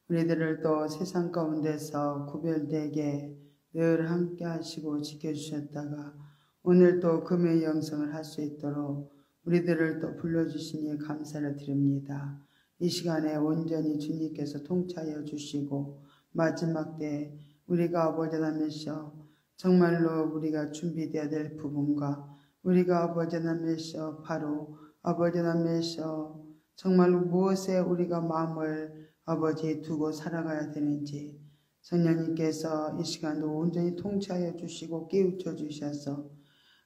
우리들을 또 세상 가운데서 구별되게 늘 함께 하시고 지켜주셨다가 오늘 또 금요일 영성을 할 수 있도록 우리들을 또 불러주시니 감사를 드립니다. 이 시간에 온전히 주님께서 통치하여 주시고 마지막 때 우리가 아버지 하나님이셔 정말로 우리가 준비되어야 될 부분과 우리가 아버지 하나님이셔 바로 아버지 하나님이셔 정말로 무엇에 우리가 마음을 아버지 두고 살아가야 되는지 성령님께서 이 시간도 온전히 통치하여 주시고 깨우쳐 주셔서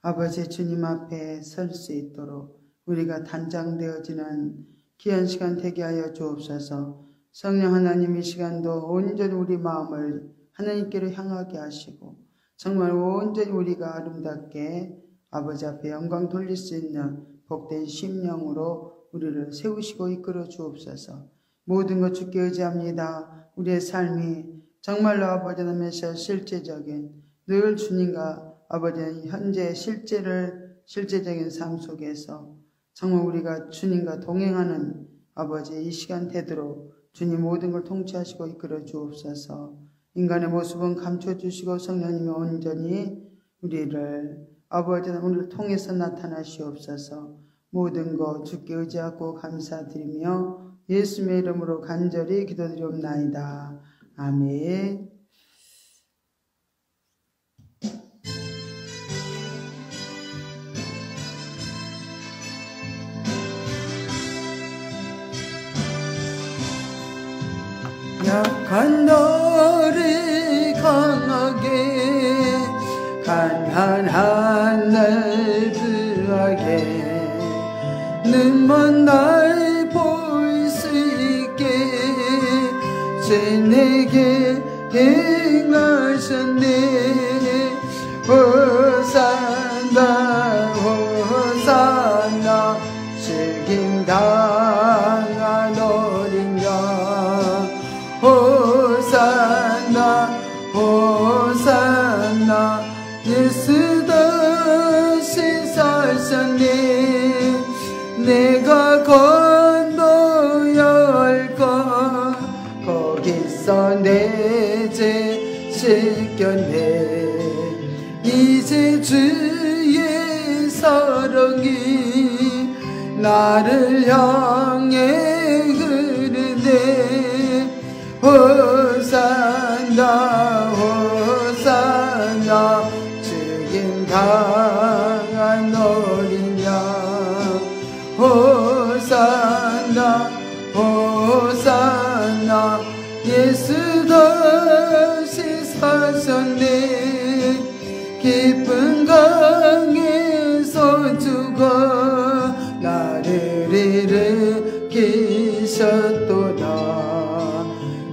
아버지 주님 앞에 설 수 있도록 우리가 단장되어지는 귀한 시간 되게 하여 주옵소서. 성령 하나님 이 시간도 온전히 우리 마음을 하나님께로 향하게 하시고 정말 온전히 우리가 아름답게 아버지 앞에 영광 돌릴 수 있는 복된 심령으로 우리를 세우시고 이끌어 주옵소서. 모든 것 주께 의지합니다. 우리의 삶이 정말로 아버지 하나님께서 실제적인 늘 주님과 아버지 현재 실제적인 삶 속에서 정말 우리가 주님과 동행하는 아버지 이 시간 되도록 주님 모든 걸 통치하시고 이끌어 주옵소서. 인간의 모습은 감춰주시고 성령님이 온전히 우리를 아버지 오늘 통해서 나타나시옵소서. 모든 것 주께 의지하고 감사드리며 예수님의 이름으로 간절히 기도드리옵나이다. 아멘. 약한 너를 강하게 가난한 날 부하게 눈먼 날 볼 수 있게 주 내게 행하셨네. 호산나 호산나 죽임당한 어린 양 호산나 호산나 예수 다시 사셨네. 내가 건너야 할 것 거기서 내 죄 씻겼네. 이제 주의 사랑이 나를 향해 흐르네. 호산나 호산나 죽임당한 어린 양 호산나 호산나 예수 다시 사셨네. 깊은 강에서 죽어 나를 일으키셨도다.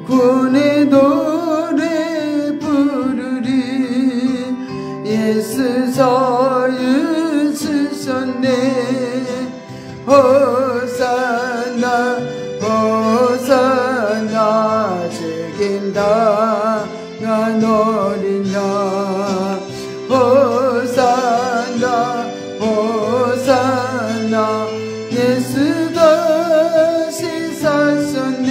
구원의 노래 부르리 예수 자유 주셨네. 호산나 호산나 죽임당한 어린 양 호산나 호산나 예수 다시 사셨네.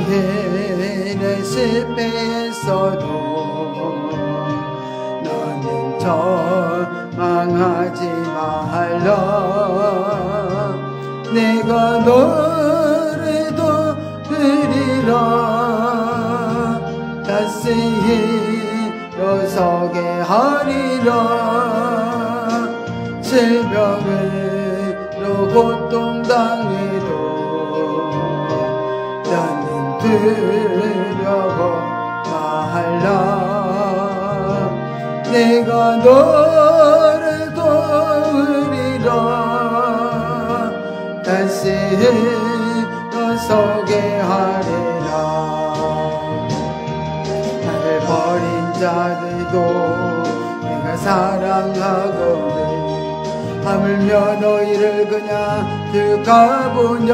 세상에는 실패했어도 너는 절망하지 말라. 내가 너를 도우리라. 다시 일어서게 하리라. 질병으로 고통당해도 나는 두려워 말라. 내가 너를 도우리라. 다시 일어서게 하리라. 나를 버린 자들도 내가 사랑하거든. 하물며 너희를 그냥 들까보냐.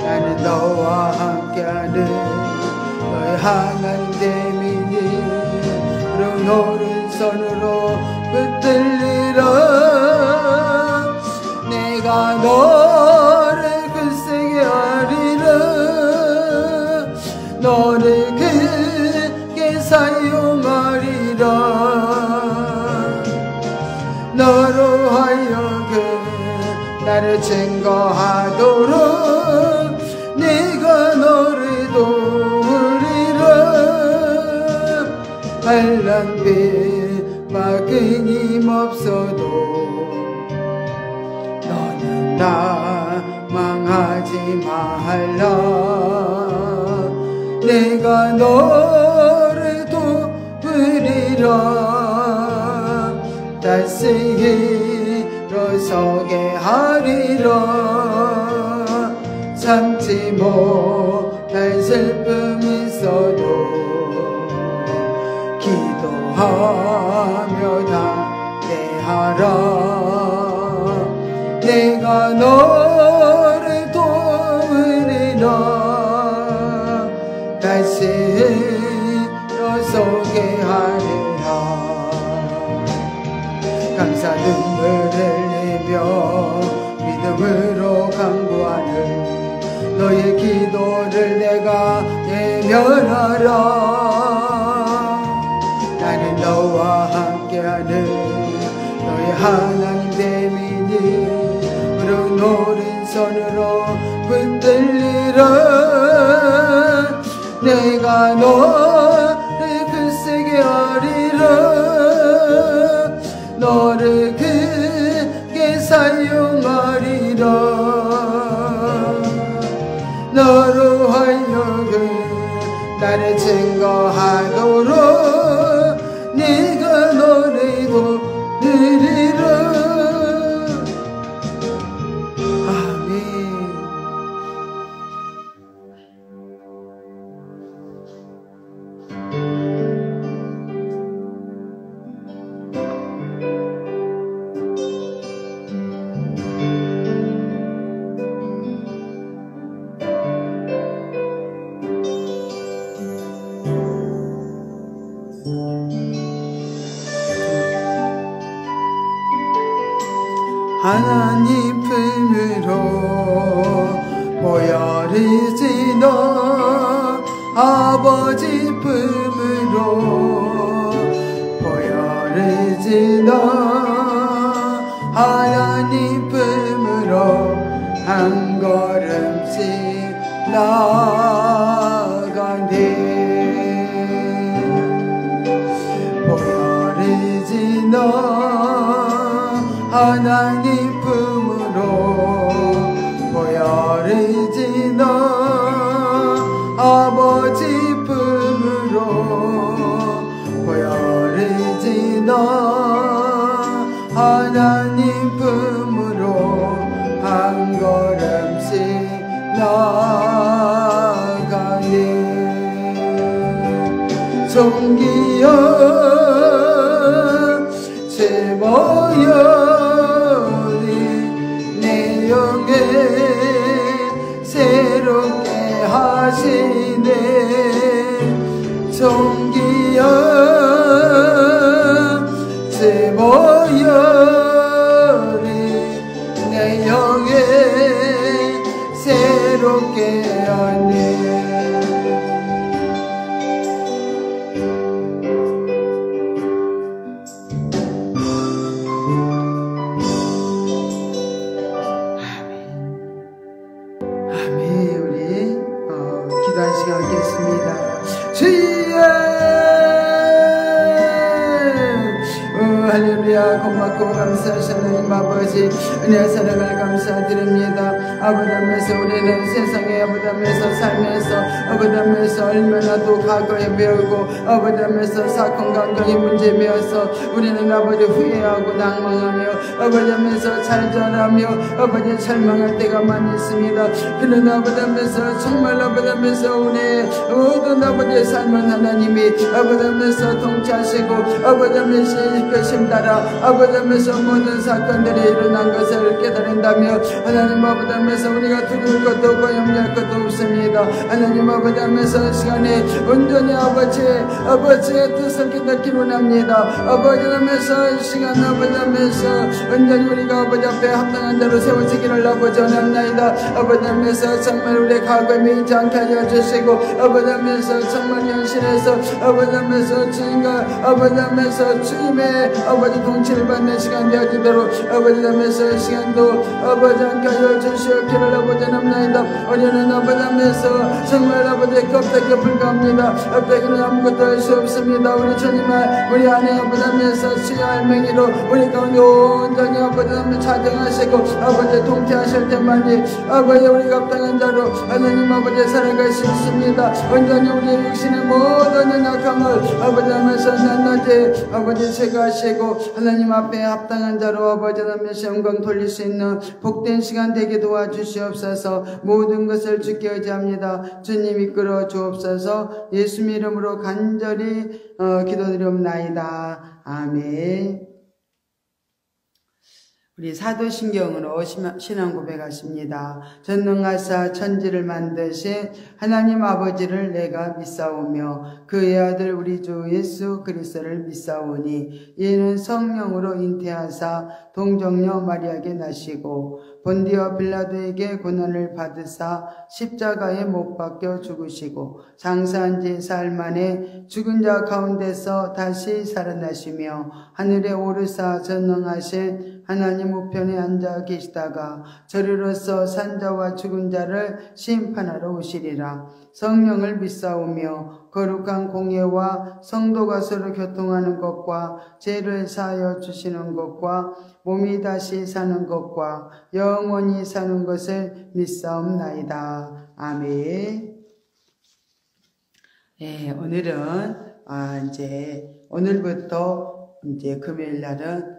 나는 너와 함께하는 너의 하나님 대민이 그런 오른손으로 붙들리라. 내가 너를 굳세게 하리라. 너를 크게 사용하리라. 너로 하여금 나를 증거하도록 네가 너를 도우리라. 한란빛 끊임없어도 너는 나 망하지 말라. 내가 너를 도우리라. 다시 일어서게 하리라. 참지 못할 슬픔이 있어도 기도하며 담대하라. 내가 너를 도우리라. 다시 일어서게 하리라. 감사 눈물 흘리며 믿음으로 간구하는 너의 기도를 내가 예면하라. 나는 너와 함께하는 너의 하나님 대민이 푸른 오른손으로 붙들리라. 내가 너를 굳세게 하리라. 너를 크게 사용하리라. 너로 하여금 나를 증거하도록 네가 너를 도우리라. 아멘. 하나님 품으로 모여르지 너. 아버지 품으로 모여르지 너. 하나님 품으로 한 걸음씩 나아가네. 모여르지 너. 하나님 품으로 모여르지 너. 아버지 품으로 모여르지 너. 하나님 품으로 한 걸음씩 나아가네. 종기여 제모여 새롭게 하시네. 종기여 제모여리 내 영에 새롭게 하네. 할렐루야. 고맙고 감사하신 하나님 아버지 은혜 사랑을 감사드립니다. 아버지면서 우리는 세상에 아버지면서 살면서 아버지면서 얼마나 또 과거에 배우고 아버지면서 사건 관계의 문제면서 우리는 아버지 후회하고 낭망하며 아버지면서 잘자라며 아버지 절망할 때가 많이 있습니다. 그러나 아버지면서 정말 아버지면서 우리 모든 아버지의 삶은 하나님이 아버지면서 통치하시고 아버지면서 이끄심 따라 아버지 아버지하면서 모든 사건들이 일어난 것을 깨달은다며 하나님 아버지하면서 우리가 두려울 것도 없고 염려할 것도 없습니다. 하나님 아버지하면서 시간에 온전히 아버지의 뜻을 깨닫기 원합니다. 아버지하면서 시간 아버지하면서 온전히 우리가 아버지 앞에 합당한 자로 세워지기를 아버지 원합나이다. 아버지하면서 정말 우리의 과거에 매이지 않게 하여 주시고 아버지하면서 정말 현실에서 아버지하면서 주님과 아버지하면서 주님의 아버지 통치를 받는 시간 되어지도록 아버지하면서 시간도 아버지 않게 하여 주시옵기를 아버지 원합나이다. 우리는 아버지하면서 정말 아버지의 껍데기에 불과합니다. 껍데기는 아무것도 할 수 없습니다. 우리 주님은 우리 안에 아버지하면서 주의 알맹이로 우리 가운데 온전히 아버지하면서 차정하시고 아버지 통치하실 때만이 아버지 우리가 합당한 자로 하나님 아버지 살아갈 수 있습니다. 온전히 우리의 육신의 모든 약함을 아버지 하면서 낱낱이 아버지 제거하시고 하나님 앞에 합당한 자로 아버지 하면서 영광 돌릴 수 있는 복된 시간 되게 도와주시옵소서. 모든 것을 주께 의지합니다. 주님 이끌어 주옵소서. 예수님 이름으로 간절히 기도드리옵나이다. 아멘. 우리 사도신경으로 신앙 고백하십니다. 전능하사 천지를 만드신 하나님 아버지를 내가 믿사오며 그의 아들 우리 주 예수 그리스도를 믿사오니 이는 성령으로 잉태하사 동정녀 마리아에게 나시고 본디오 빌라도에게 고난을 받으사 십자가에 못 박혀 죽으시고 장사한 지 사흘 만에 죽은 자 가운데서 다시 살아나시며 하늘에 오르사 전능하신 하나님 우편에 앉아 계시다가 저리로서 산자와 죽은 자를 심판하러 오시리라. 성령을 믿사오며 거룩한 공예와 성도가 서로 교통하는 것과 죄를 사하여 주시는 것과 몸이 다시 사는 것과 영원히 사는 것을 믿사옵나이다. 아멘. 네, 오늘은 오늘부터 금요일 날은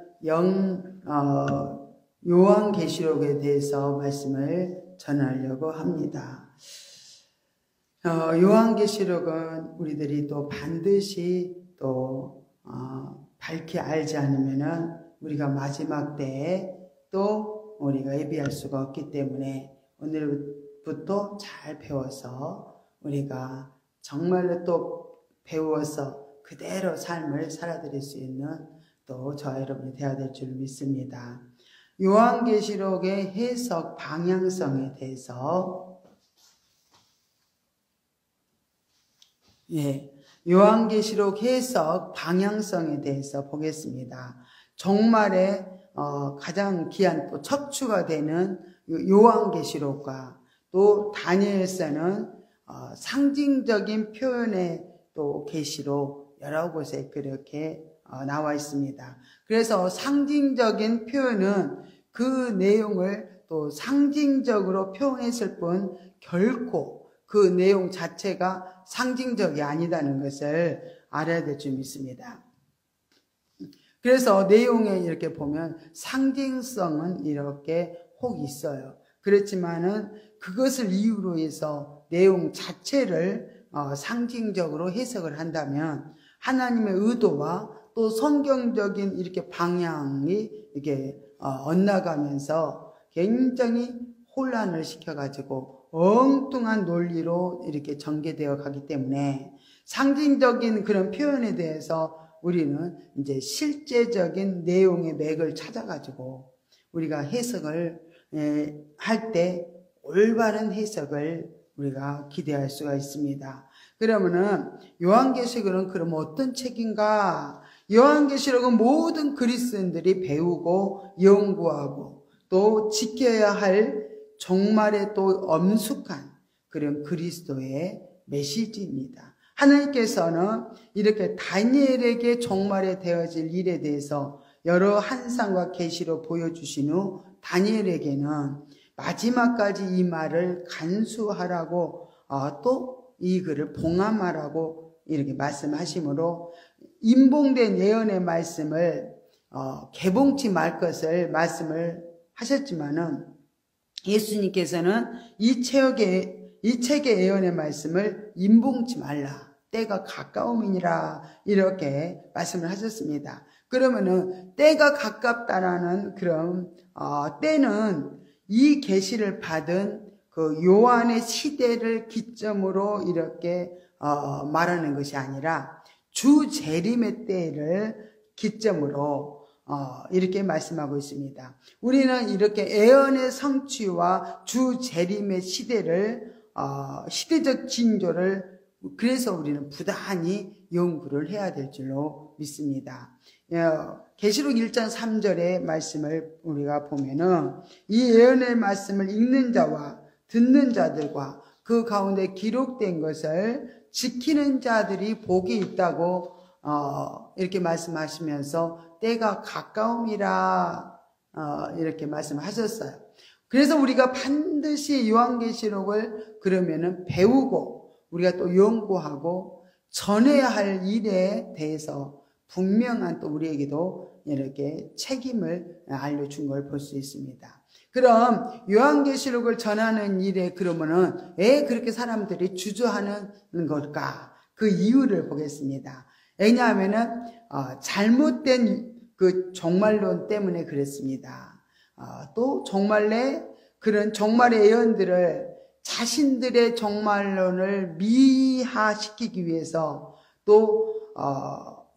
요한계시록에 대해서 말씀을 전하려고 합니다. 요한계시록은 우리들이 또 반드시 또 밝히 알지 않으면은 우리가 마지막 때에 또 우리가 예비할 수가 없기 때문에 오늘부터 잘 배워서 우리가 정말로 또 배워서 그대로 삶을 살아드릴 수 있는 또 저와 여러분이 되어야 될 줄 믿습니다. 요한계시록의 해석 방향성에 대해서 요한계시록 해석 방향성에 대해서 보겠습니다. 종말에 가장 귀한 또 척추가 되는 요한계시록과 또 다니엘서는 상징적인 표현의 또 계시록 여러 곳에 그렇게 나와 있습니다. 그래서 상징적인 표현은 그 내용을 또 상징적으로 표현했을 뿐 결코 그 내용 자체가 상징적이 아니다는 것을 알아야 될 줄 믿습니다. 그래서 내용에 이렇게 보면 상징성은 이렇게 혹 있어요. 그렇지만은 그것을 이유로 해서 내용 자체를 상징적으로 해석을 한다면 하나님의 의도와 또 성경적인 이렇게 방향이 이렇게 엇나가면서 굉장히 혼란을 시켜가지고 엉뚱한 논리로 이렇게 전개되어 가기 때문에 상징적인 그런 표현에 대해서 우리는 이제 실제적인 내용의 맥을 찾아가지고 우리가 해석을 할 때 올바른 해석을 우리가 기대할 수가 있습니다. 그러면은 요한계시록은 그럼 어떤 책인가? 요한계시록은 모든 그리스도인들이 배우고 연구하고 또 지켜야 할 종말에 또 엄숙한 그런 그리스도의 메시지입니다. 하나님께서는 이렇게 다니엘에게 종말에 되어질 일에 대해서 여러 환상과 계시로 보여주신 후 다니엘에게는 마지막까지 이 말을 간수하라고 또 이 글을 봉함하라고 이렇게 말씀하시므로 임봉된 예언의 말씀을 개봉치 말 것을 말씀을 하셨지만은 예수님께서는 이 책의 예언의 말씀을 임봉치 말라. 때가 가까움이니라 이렇게 말씀을 하셨습니다. 그러면은 때가 가깝다라는 그런 때는 이 계시를 받은 그 요한의 시대를 기점으로 이렇게 말하는 것이 아니라 주 재림의 때를 기점으로 이렇게 말씀하고 있습니다. 우리는 이렇게 애언의 성취와 주 재림의 시대를 시대적 징조를 그래서 우리는 부단히 연구를 해야 될 줄로 믿습니다. 계시록 1장 3절의 말씀을 우리가 보면은 이 예언의 말씀을 읽는 자와 듣는 자들과 그 가운데 기록된 것을 지키는 자들이 복이 있다고 이렇게 말씀하시면서 때가 가까움이라 이렇게 말씀하셨어요. 그래서 우리가 반드시 요한계시록을 그러면은 배우고 우리가 또 연구하고 전해야 할 일에 대해서 분명한 또 우리에게도 이렇게 책임을 알려준 걸 볼 수 있습니다. 그럼 요한계시록을 전하는 일에 그러면은 왜 그렇게 사람들이 주저하는 걸까? 그 이유를 보겠습니다. 왜냐하면은 잘못된 그 종말론 때문에 그랬습니다. 또 종말의 그런 종말의 예언들을 자신들의 종말론을 미화시키기 위해서 또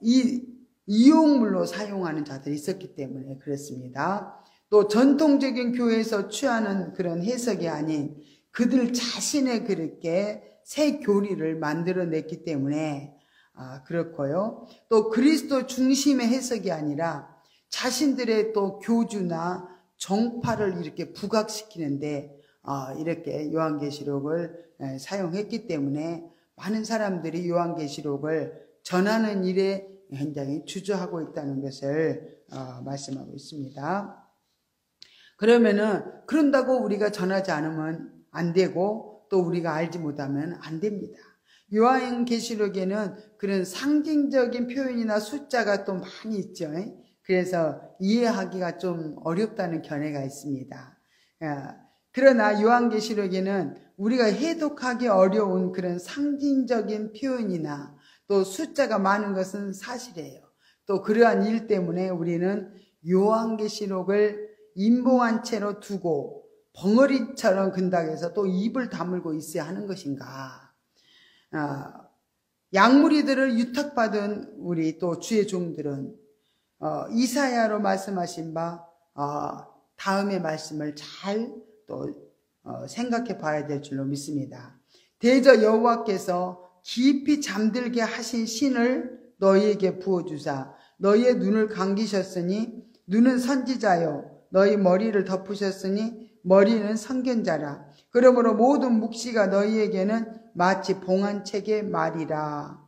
이 이용물로 사용하는 자들이 있었기 때문에 그렇습니다. 또 전통적인 교회에서 취하는 그런 해석이 아닌 그들 자신의 그렇게 새 교리를 만들어냈기 때문에 그렇고요. 또 그리스도 중심의 해석이 아니라 자신들의 또 교주나 정파를 이렇게 부각시키는데 이렇게 요한계시록을 사용했기 때문에 많은 사람들이 요한계시록을 전하는 일에 굉장히 주저하고 있다는 것을 말씀하고 있습니다. 그러면은 그런다고 우리가 전하지 않으면 안 되고 또 우리가 알지 못하면 안 됩니다. 요한계시록에는 그런 상징적인 표현이나 숫자가 또 많이 있죠. 그래서 이해하기가 좀 어렵다는 견해가 있습니다. 그러나 요한계시록에는 우리가 해독하기 어려운 그런 상징적인 표현이나 또 숫자가 많은 것은 사실이에요. 또 그러한 일 때문에 우리는 요한계시록을 임봉한 채로 두고 벙어리처럼 근닥해서 또 입을 다물고 있어야 하는 것인가? 양무리들을 유탁받은 우리 또 주의 종들은 이사야로 말씀하신 바 다음의 말씀을 잘 또 생각해 봐야 될 줄로 믿습니다. 대저 여호와께서 깊이 잠들게 하신 신을 너희에게 부어주사 너희의 눈을 감기셨으니 눈은 선지자요 너희 머리를 덮으셨으니 머리는 선견자라. 그러므로 모든 묵시가 너희에게는 마치 봉한책의 말이라.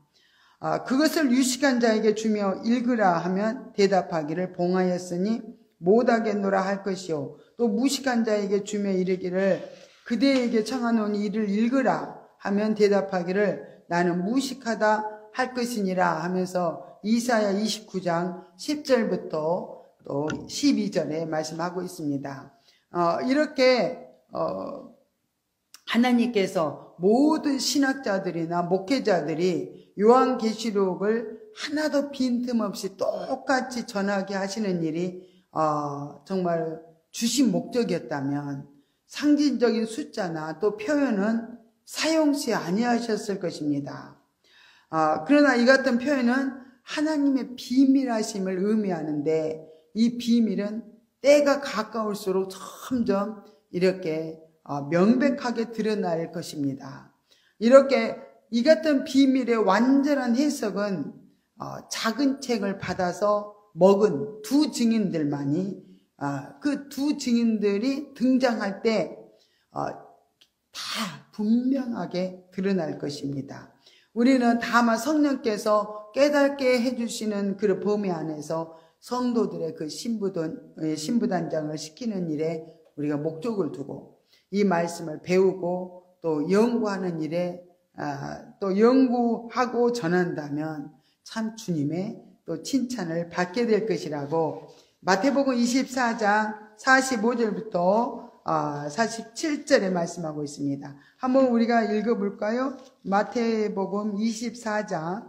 그것을 유식한 자에게 주며 읽으라 하면 대답하기를 봉하였으니 못하겠노라 할 것이요 또 무식한 자에게 주며 이르기를 그대에게 청하노니 이를 읽으라 하면 대답하기를 나는 무식하다 할 것이니라 하면서 이사야 29장 10절부터 또 12절에 말씀하고 있습니다. 이렇게 하나님께서 모든 신학자들이나 목회자들이 요한계시록을 하나도 빈틈없이 똑같이 전하게 하시는 일이 정말 주신 목적이었다면 상징적인 숫자나 또 표현은 사용시 아니하셨을 것입니다. 그러나 이 같은 표현은 하나님의 비밀하심을 의미하는데 이 비밀은 때가 가까울수록 점점 이렇게 명백하게 드러날 것입니다. 이렇게 이 같은 비밀의 완전한 해석은 작은 책을 받아서 먹은 두 증인들만이 그 두 증인들이 등장할 때 다 분명하게 드러날 것입니다. 우리는 다만 성령께서 깨닫게 해주시는 그 범위 안에서 성도들의 그 신부단장을 시키는 일에 우리가 목적을 두고 이 말씀을 배우고 또 연구하는 일에 또 연구하고 전한다면 참 주님의 또 칭찬을 받게 될 것이라고 마태복음 24장 45절부터 47절에 말씀하고 있습니다. 한번 우리가 읽어볼까요? 마태복음 24장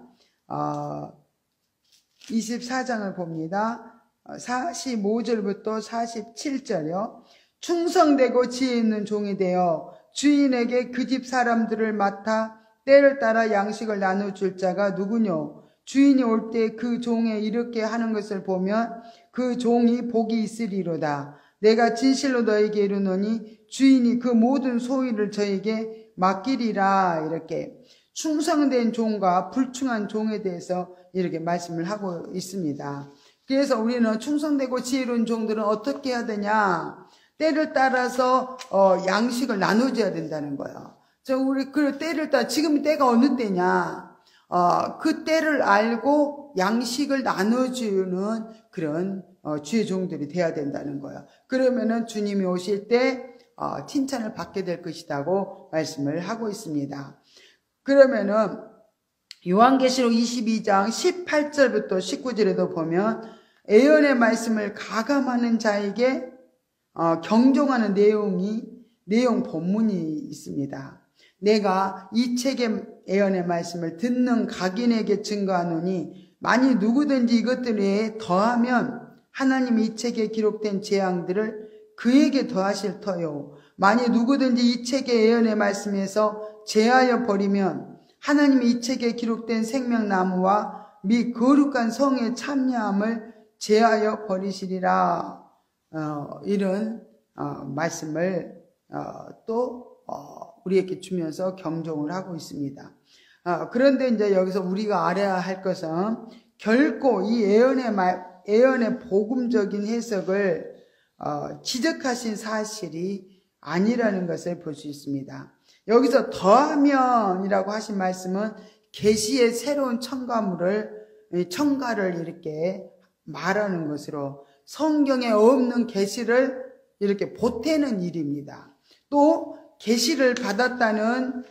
24장을 봅니다. 45절부터 47절이요. 충성되고 지혜 있는 종이 되어 주인에게 그 집 사람들을 맡아 때를 따라 양식을 나눠줄 자가 누구뇨? 주인이 올 때 그 종에 이렇게 하는 것을 보면 그 종이 복이 있으리로다. 내가 진실로 너에게 이르노니 주인이 그 모든 소유를 저에게 맡기리라. 이렇게 충성된 종과 불충한 종에 대해서 이렇게 말씀을 하고 있습니다. 그래서 우리는 충성되고 지혜로운 종들은 어떻게 해야 되냐? 때를 따라서 양식을 나눠줘야 된다는 거예요. 우리 그 때를 따라 지금 때가 어느 때냐? 그 때를 알고 양식을 나눠주는 그런 주의 종들이 돼야 된다는 거예요. 그러면은 주님이 오실 때 칭찬을 받게 될 것이라고 말씀을 하고 있습니다. 그러면은 요한계시록 22장 18절부터 19절에도 보면 예언의 말씀을 가감하는 자에게 경종하는 내용 본문이 있습니다. 내가 이 책의 예언의 말씀을 듣는 각인에게 증거하노니 만일 누구든지 이것들 외에 더하면 하나님이 이 책에 기록된 재앙들을 그에게 더하실 터요. 만일 누구든지 이 책의 예언의 말씀에서 제하여 버리면 하나님이 이 책에 기록된 생명나무와 및 거룩한 성의 참여함을 제하여 버리시리라. 이런 말씀을 또 우리에게 주면서 경종을 하고 있습니다. 그런데 이제 여기서 우리가 알아야 할 것은 결코 이 예언의 복음적인 해석을 지적하신 사실이 아니라는 것을 볼 수 있습니다. 여기서 더하면이라고 하신 말씀은 계시의 새로운 첨가를 이렇게 말하는 것으로 성경에 없는 계시를 이렇게 보태는 일입니다. 또 계시를 받았다는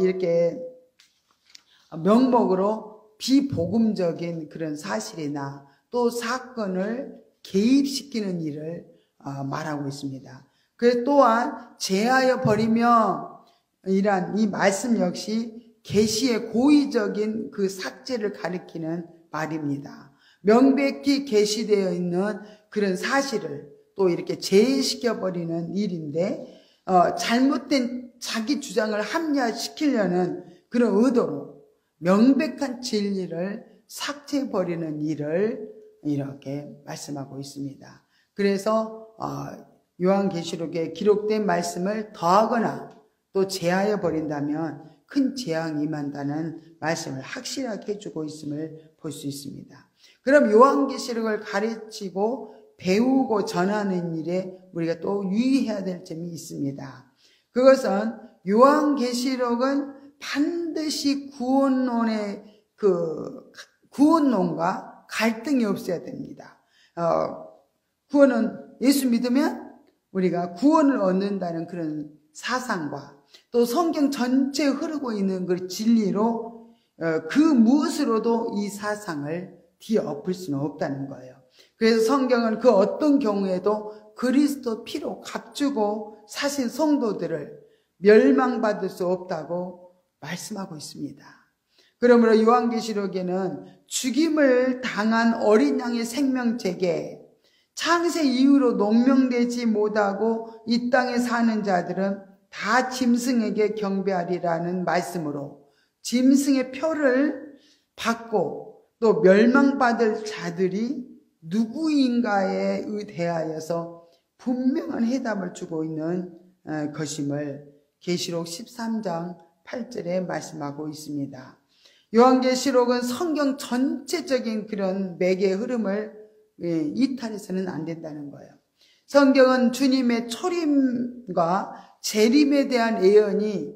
이렇게 명목으로 비복음적인 그런 사실이나 또 사건을 개입시키는 일을 말하고 있습니다. 그래서 또한 제하여 버리며 이란 이 말씀 역시 계시의 고의적인 그 삭제를 가리키는 말입니다. 명백히 계시되어 있는 그런 사실을 또 이렇게 제외시켜버리는 일인데 잘못된 자기 주장을 합리화시키려는 그런 의도로 명백한 진리를 삭제해버리는 일을 이렇게 말씀하고 있습니다. 그래서 요한계시록에 기록된 말씀을 더하거나 또 제하여 버린다면 큰 재앙이 임한다는 말씀을 확실하게 해주고 있음을 볼 수 있습니다. 그럼 요한계시록을 가르치고 배우고 전하는 일에 우리가 또 유의해야 될 점이 있습니다. 그것은 요한계시록은 반드시 구원론과 갈등이 없어야 됩니다. 구원은 예수 믿으면 우리가 구원을 얻는다는 그런 사상과 또 성경 전체에 흐르고 있는 그 진리로 그 무엇으로도 이 사상을 뒤엎을 수는 없다는 거예요. 그래서 성경은 그 어떤 경우에도 그리스도 피로 값주고 사신 성도들을 멸망받을 수 없다고 말씀하고 있습니다. 그러므로 요한계시록에는 죽임을 당한 어린 양의 생명책에 창세 이후로 농명되지 못하고 이 땅에 사는 자들은 다 짐승에게 경배하리라는 말씀으로 짐승의 표를 받고 또 멸망받을 자들이 누구인가에 대하여서 분명한 해답을 주고 있는 것임을 계시록 13장 8절에 말씀하고 있습니다. 요한계시록은 성경 전체적인 그런 매개의 흐름을 이탈해서는 안 된다는 거예요. 성경은 주님의 초림과 재림에 대한 예언이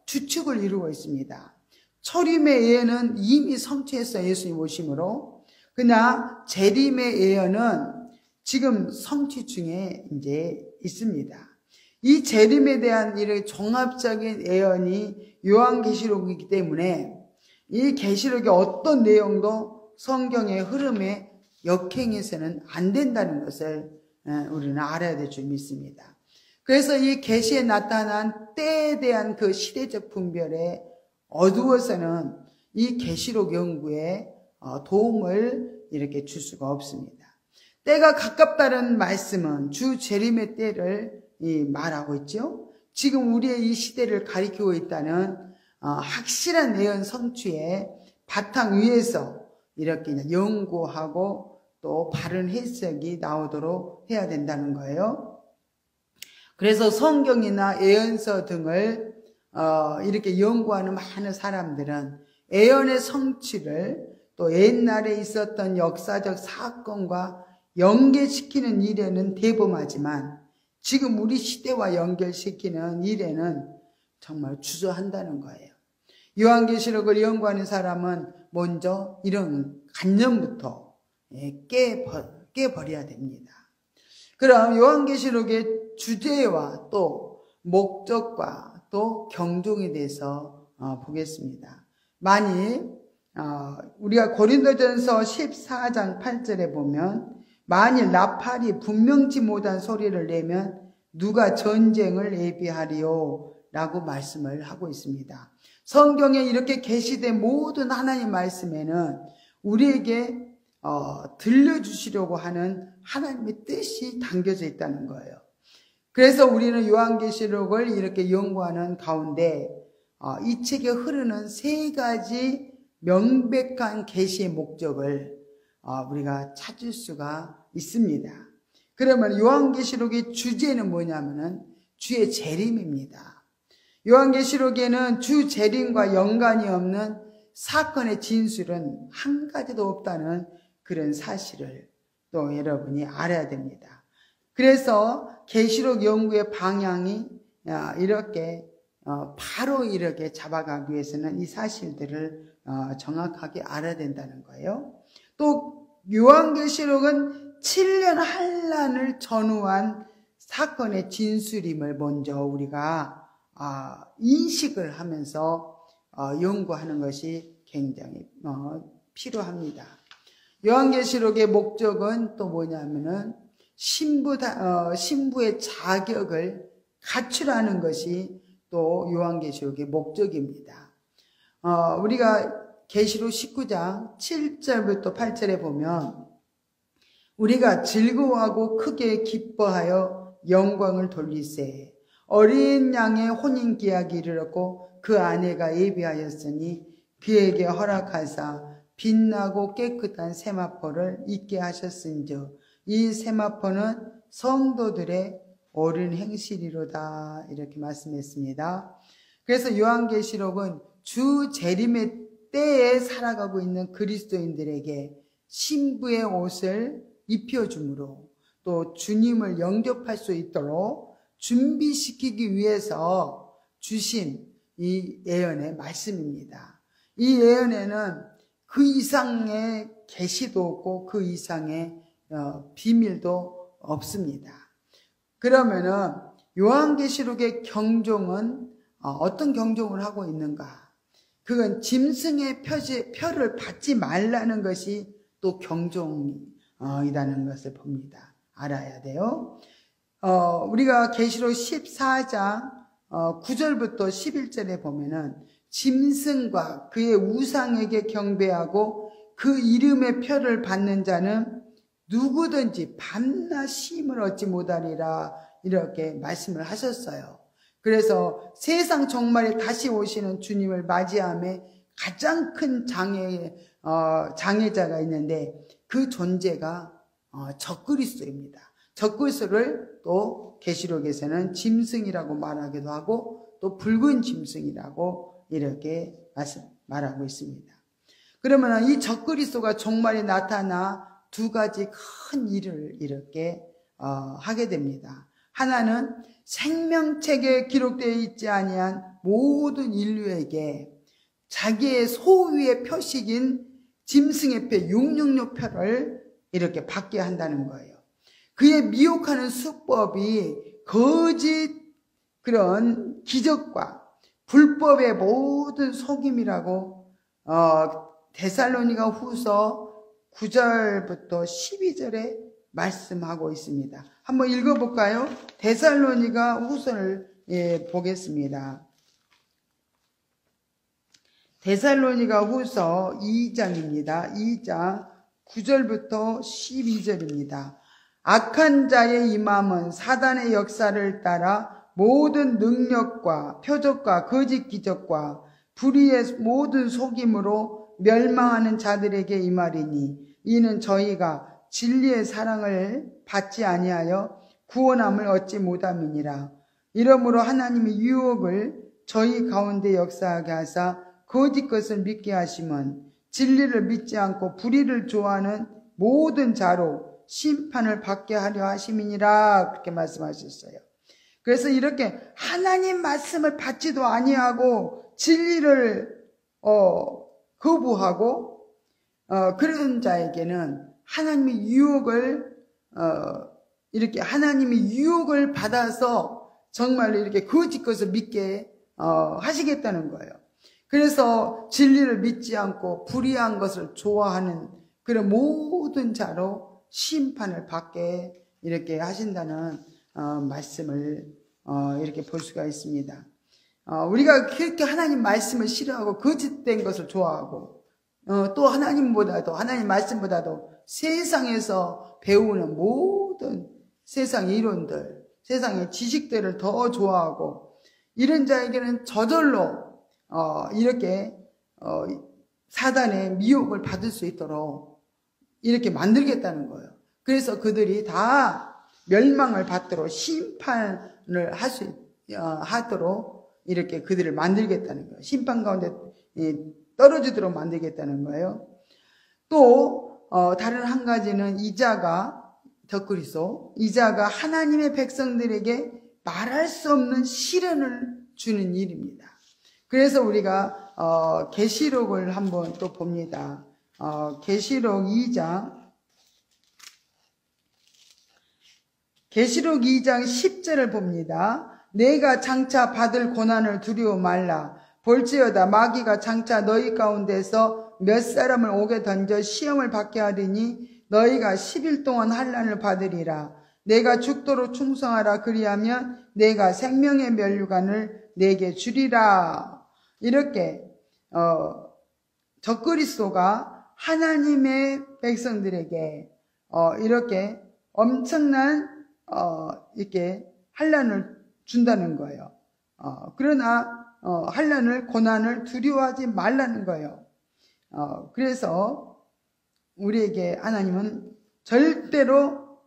주축을 이루고 있습니다. 초림의 예언은 이미 성취했어요. 예수님 오심으로. 그러나 재림의 예언은 지금 성취 중에 이제 있습니다. 이 재림에 대한 이런 종합적인 예언이 요한계시록이기 때문에 이 계시록의 어떤 내용도 성경의 흐름에 역행해서는 안 된다는 것을 우리는 알아야 될 줄 믿습니다. 그래서 이 계시에 나타난 때에 대한 그 시대적 분별에 어두워서는 이 계시록 연구에 도움을 이렇게 줄 수가 없습니다. 때가 가깝다는 말씀은 주 재림의 때를 말하고 있죠. 지금 우리의 이 시대를 가리키고 있다는 확실한 예언 성취의 바탕 위에서 이렇게 연구하고 또 바른 해석이 나오도록 해야 된다는 거예요. 그래서 성경이나 예언서 등을 이렇게 연구하는 많은 사람들은 예언의 성취를 또 옛날에 있었던 역사적 사건과 연계시키는 일에는 대범하지만 지금 우리 시대와 연결시키는 일에는 정말 주저한다는 거예요. 요한계시록을 연구하는 사람은 먼저 이런 관념부터 깨버려야 됩니다. 그럼 요한계시록의 주제와 또 목적과 또 경종에 대해서 보겠습니다. 우리가 고린도전서 14장 8절에 보면 만일 나팔이 분명치 못한 소리를 내면 누가 전쟁을 예비하리요? 라고 말씀을 하고 있습니다. 성경에 이렇게 계시된 모든 하나님 말씀에는 우리에게 들려주시려고 하는 하나님의 뜻이 담겨져 있다는 거예요. 그래서 우리는 요한계시록을 이렇게 연구하는 가운데 이 책에 흐르는 세 가지 명백한 계시의 목적을 우리가 찾을 수가 있습니다. 그러면 요한계시록의 주제는 뭐냐면은 주의 재림입니다. 요한계시록에는 주 재림과 연관이 없는 사건의 진술은 한 가지도 없다는 그런 사실을 또 여러분이 알아야 됩니다. 그래서 계시록 연구의 방향이 이렇게 바로 이렇게 잡아가기 위해서는 이 사실들을 정확하게 알아야 된다는 거예요. 또 요한계시록은 7년 환란을 전후한 사건의 진술임을 먼저 우리가 인식을 하면서 연구하는 것이 굉장히 필요합니다. 요한계시록의 목적은 또 뭐냐면은 신부의 자격을 갖추라는 것이 또 요한계시록의 목적입니다. 우리가 계시록 19장 7절부터 8절에 보면 우리가 즐거워하고 크게 기뻐하여 영광을 돌리세 어린 양의 혼인기약이 이르렀고 그 아내가 예비하였으니 그에게 허락하사 빛나고 깨끗한 세마포를 입게 하셨은즉 이 세마포는 성도들의 옳은 행실이로다 이렇게 말씀했습니다. 그래서 요한계시록은 주 재림의 때에 살아가고 있는 그리스도인들에게 신부의 옷을 입혀주므로 또 주님을 영접할 수 있도록 준비시키기 위해서 주신 이 예언의 말씀입니다. 이 예언에는 그 이상의 계시도 없고 그 이상의 비밀도 없습니다. 그러면은 요한계시록의 경종은 어떤 경종을 하고 있는가? 그건 짐승의 표를 받지 말라는 것이 또 경종이라는 것을 봅니다. 알아야 돼요. 우리가 계시록 14장 9절부터 11절에 보면은 짐승과 그의 우상에게 경배하고 그 이름의 표를 받는 자는 누구든지 밤낮 쉼을 얻지 못하리라 이렇게 말씀을 하셨어요. 그래서 세상 종말에 다시 오시는 주님을 맞이함에 가장 큰 장애자가 있는데 그 존재가 적그리스도입니다. 적그리스도를 또 계시록에서는 짐승이라고 말하기도 하고 또 붉은 짐승이라고 이렇게 말하고 있습니다. 그러면 이 적그리스도가 종말에 나타나 두 가지 큰 일을 이렇게 하게 됩니다. 하나는 생명책에 기록되어 있지 아니한 모든 인류에게 자기의 소유의 표식인 짐승의 표 666표를 이렇게 받게 한다는 거예요. 그의 미혹하는 수법이 거짓 그런 기적과 불법의 모든 속임이라고 데살로니가 후서 9절부터 12절에 말씀하고 있습니다. 한번 읽어볼까요? 데살로니가 후서를 보겠습니다. 데살로니가 후서 2장입니다. 2장 9절부터 12절입니다. 악한 자의 임함은 사단의 역사를 따라 모든 능력과 표적과 거짓 기적과 불의의 모든 속임으로 멸망하는 자들에게 임하리니 이는 저희가 진리의 사랑을 받지 아니하여 구원함을 얻지 못함이니라. 이러므로 하나님의 유혹을 저희 가운데 역사하게 하사 거짓 것을 믿게 하시면 진리를 믿지 않고 불의를 좋아하는 모든 자로 심판을 받게 하려 하심이니라. 그렇게 말씀하셨어요. 그래서 이렇게 하나님 말씀을 받지도 아니하고 진리를 거부하고 그런 자에게는 하나님의 유혹을 이렇게 하나님의 유혹을 받아서 정말로 이렇게 거짓 것을 믿게 하시겠다는 거예요. 그래서 진리를 믿지 않고 불의한 것을 좋아하는 그런 모든 자로 심판을 받게 이렇게 하신다는 말씀을 이렇게 볼 수가 있습니다. 우리가 그렇게 하나님 말씀을 싫어하고 거짓된 것을 좋아하고 또 하나님 말씀보다도 세상에서 배우는 모든 세상의 이론들, 세상의 지식들을 더 좋아하고 이런 자에게는 저절로 이렇게 사단의 미혹을 받을 수 있도록 이렇게 만들겠다는 거예요. 그래서 그들이 다 멸망을 받도록 심판을 하도록 이렇게 그들을 만들겠다는 거예요. 심판 가운데 떨어지도록 만들겠다는 거예요. 또 다른 한 가지는 이자가 하나님의 백성들에게 말할 수 없는 시련을 주는 일입니다. 그래서 우리가 계시록을 한번 또 봅니다. 계시록 2장 10절을 봅니다. 내가 장차 받을 고난을 두려워 말라. 볼지어다 마귀가 장차 너희 가운데서 몇 사람을 옥에 던져 시험을 받게 하리니 너희가 10일 동안 환난을 받으리라. 내가 죽도록 충성하라. 그리하면 내가 생명의 면류관을 내게 주리라. 이렇게 적그리스도가 하나님의 백성들에게 이렇게 엄청난 이렇게 환난을 준다는 거예요. 그러나 환난을 고난을 두려워하지 말라는 거예요. 그래서 우리에게 하나님은 절대로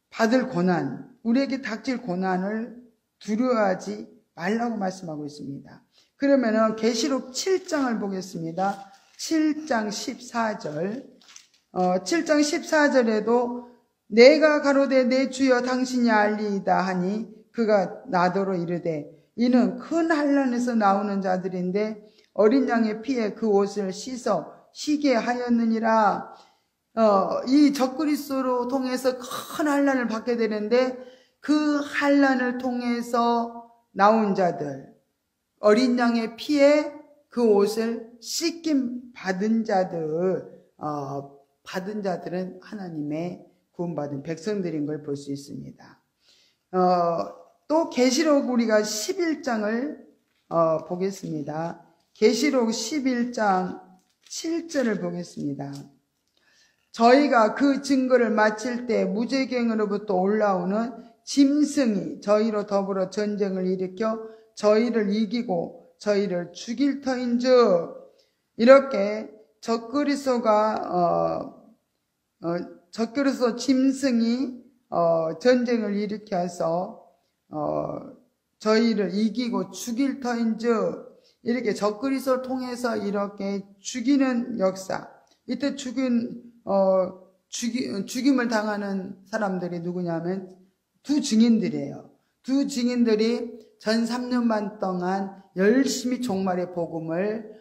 받을 고난, 우리에게 닥칠 고난을 두려워하지 말라고 말씀하고 있습니다. 그러면은 계시록 7장을 보겠습니다. 7장 14절. 7장 14절에도 내가 가로되 내 주여 당신이 알리이다 하니 그가 나더러 이르되 이는 큰 환난에서 나오는 자들인데 어린 양의 피에 그 옷을 씻어 쉬게 하였느니라. 이 적그리스도로 통해서 큰 환난을 받게 되는데 그 환난을 통해서 나온 자들, 어린 양의 피에 그 옷을 씻김 받은 자들은 하나님의 구원받은 백성들인 걸 볼 수 있습니다. 또 계시록 우리가 11장을 보겠습니다. 계시록 11장 7절을 보겠습니다. 저희가 그 증거를 마칠 때 무제갱으로부터 올라오는 짐승이 저희로 더불어 전쟁을 일으켜 저희를 이기고 저희를 죽일 터인즉 이렇게 적그리스도 짐승이 전쟁을 일으켜서 저희를 이기고 죽일 터인즉 이렇게 적그리스도를 통해서 이렇게 죽이는 역사. 이때 죽임을 당하는 사람들이 누구냐면 두 증인들이에요. 두 증인들이 전 3년 반 동안 열심히 종말의 복음을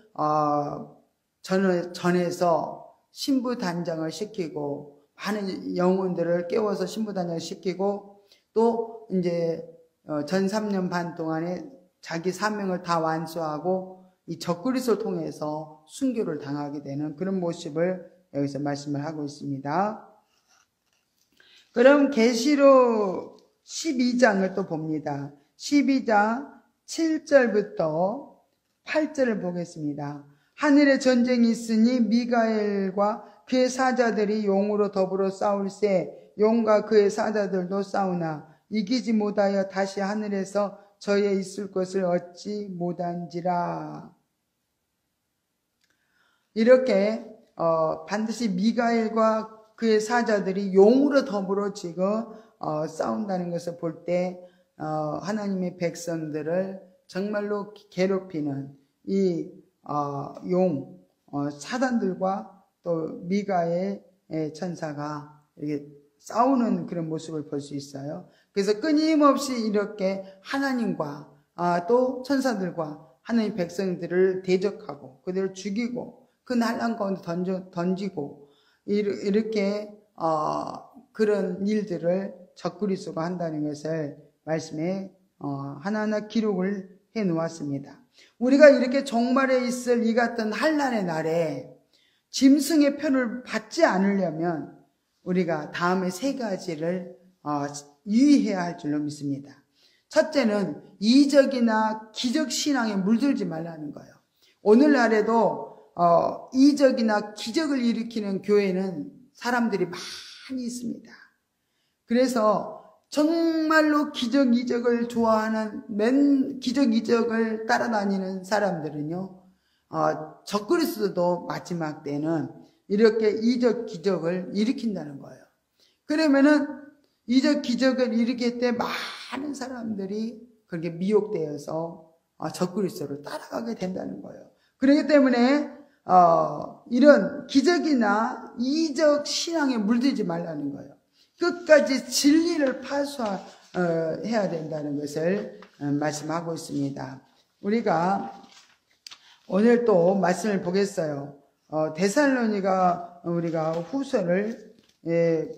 전해서 신부단장을 시키고 많은 영혼들을 깨워서 신부단장을 시키고 또 이제 전 3년 반 동안에 자기 사명을 다 완수하고 이 적그리스도를 통해서 순교를 당하게 되는 그런 모습을 여기서 말씀을 하고 있습니다. 그럼 계시록 12장을 또 봅니다. 12장 7절부터 8절을 보겠습니다. 하늘에 전쟁이 있으니 미가엘과 그의 사자들이 용으로 더불어 싸울세 용과 그의 사자들도 싸우나 이기지 못하여 다시 하늘에서 저에 있을 것을 얻지 못한지라. 이렇게 반드시 미가엘과 그의 사자들이 용으로 더불어 지금 싸운다는 것을 볼 때 하나님의 백성들을 정말로 괴롭히는 이 사단들과 또 미가엘 천사가 이렇게 싸우는 그런 모습을 볼 수 있어요. 그래서 끊임없이 이렇게 하나님과 또 천사들과 하나님 백성들을 대적하고 그들을 죽이고 그 난란 가운데 던지고 이렇게 그런 일들을 적그리스도가 한다는 것을 말씀에 하나하나 기록을 해 놓았습니다. 우리가 이렇게 종말에 있을 이 같은 환난의 날에 짐승의 표를 받지 않으려면 우리가 다음에 세 가지를 유의해야 할 줄로 믿습니다. 첫째는 이적이나 기적 신앙에 물들지 말라는 거예요. 오늘날에도 이적이나 기적을 일으키는 교회는 사람들이 많이 있습니다. 그래서 정말로 기적 이적을 좋아하는 기적 이적을 따라다니는 사람들은요, 적그리스도도 마지막 때는 이렇게 이적 기적을 일으킨다는 거예요. 그러면은 이적 기적을 일으킬 때 많은 사람들이 그렇게 미혹되어서 적그리스도를 따라가게 된다는 거예요. 그렇기 때문에 이런 기적이나 이적 신앙에 물들지 말라는 거예요. 끝까지 진리를 파수해야 된다는 것을 말씀하고 있습니다. 우리가 오늘 또 말씀을 보겠어요. 데살로니가 우리가 후서를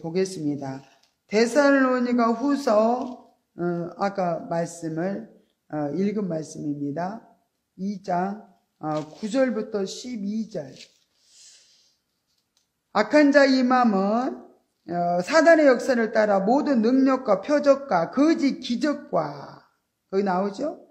보겠습니다. 데살로니가 후서 아까 말씀을 읽은 말씀입니다. 2장 9절부터 12절. 악한 자 이 마음은 사단의 역사를 따라 모든 능력과 표적과 거짓 기적과 거기 나오죠?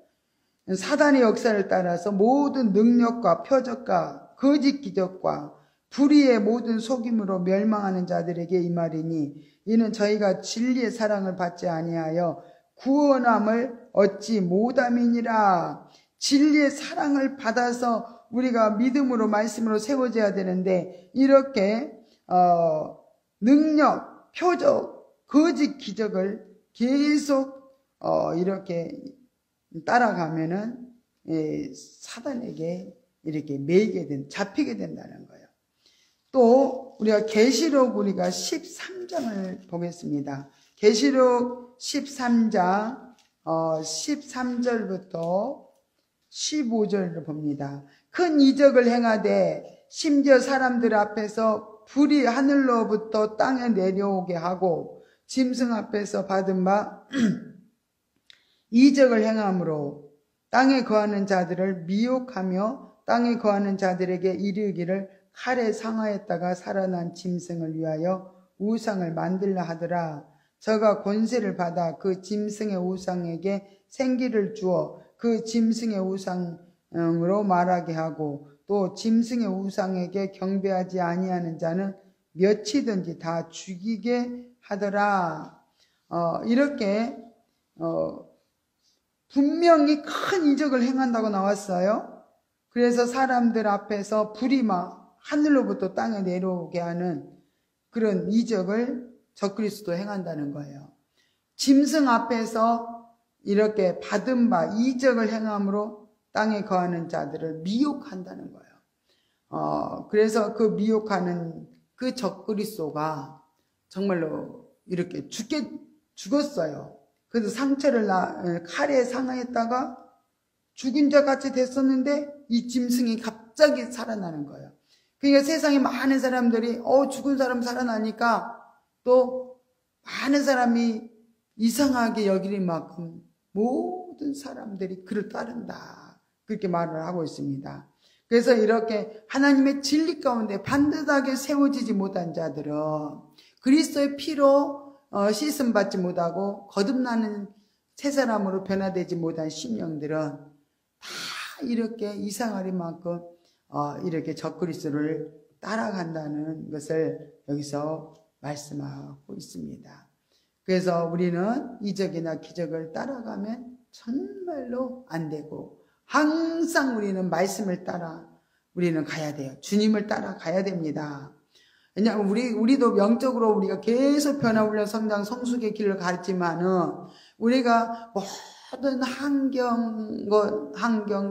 사단의 역사를 따라서 모든 능력과 표적과 거짓 기적과 불의의 모든 속임으로 멸망하는 자들에게 이 말이니 이는 저희가 진리의 사랑을 받지 아니하여 구원함을 얻지 못함이니라. 진리의 사랑을 받아서 우리가 믿음으로 말씀으로 세워져야 되는데 이렇게 능력, 표적, 거짓 기적을 계속 이렇게 따라가면은 사단에게 이렇게 잡히게 된다는 거예요. 또 우리가 계시록 우리가 13장을 보겠습니다. 계시록 13장 13절부터 15절을 봅니다. 큰 이적을 행하되 심지어 사람들 앞에서 불이 하늘로부터 땅에 내려오게 하고 짐승 앞에서 받은 바 이적을 행함으로 땅에 거하는 자들을 미혹하며 땅에 거하는 자들에게 이르기를 칼에 상하였다가 살아난 짐승을 위하여 우상을 만들라 하더라. 저가 권세를 받아 그 짐승의 우상에게 생기를 주어 그 짐승의 우상으로 말하게 하고 또 짐승의 우상에게 경배하지 아니하는 자는 몇이든지 다 죽이게 하더라. 이렇게 분명히 큰 이적을 행한다고 나왔어요. 그래서 사람들 앞에서 불이 막 하늘로부터 땅에 내려오게 하는 그런 이적을 적그리스도 행한다는 거예요. 짐승 앞에서 이렇게 받은 바 이적을 행함으로 땅에 거하는 자들을 미혹한다는 거예요. 그래서 그 미혹하는 그 적그리스도가 정말로 이렇게 죽었어요. 그래서 상처를 칼에 상하였다가 죽은 자 같이 됐었는데 이 짐승이 갑자기 살아나는 거예요. 그러니까 세상에 많은 사람들이 죽은 사람 살아나니까 또 많은 사람이 이상하게 여기는 만큼 모든 사람들이 그를 따른다. 그렇게 말을 하고 있습니다. 그래서 이렇게 하나님의 진리 가운데 반듯하게 세워지지 못한 자들은 그리스도의 피로 씻음 받지 못하고 거듭나는 새 사람으로 변화되지 못한 심령들은 다 이렇게 이상하리만큼 이렇게 적그리스도를 따라간다는 것을 여기서 말씀하고 있습니다. 그래서 우리는 이적이나 기적을 따라가면 정말로 안 되고 항상 우리는 말씀을 따라 우리는 가야 돼요. 주님을 따라 가야 됩니다. 왜냐하면 우리도 영적으로 우리가 계속 변화훈련 성장 성숙의 길을 갔지만은 우리가 모든 환경,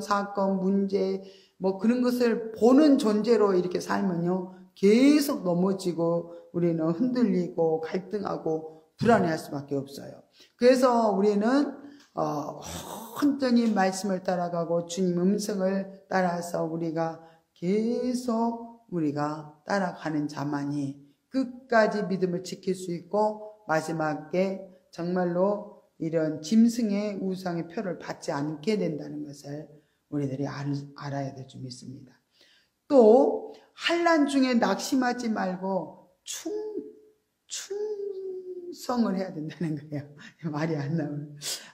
사건, 문제 뭐 그런 것을 보는 존재로 이렇게 살면요 계속 넘어지고 우리는 흔들리고 갈등하고 불안해할 수밖에 없어요. 그래서 우리는 온전히 말씀을 따라가고 주님 음성을 따라서 우리가 계속 우리가 따라가는 자만이 끝까지 믿음을 지킬 수 있고 마지막에 정말로 이런 짐승의 우상의 표를 받지 않게 된다는 것을 우리들이 알아야 될 줄 믿습니다. 또 환난 중에 낙심하지 말고 충성을 해야 된다는 거예요. 말이 안 나오네.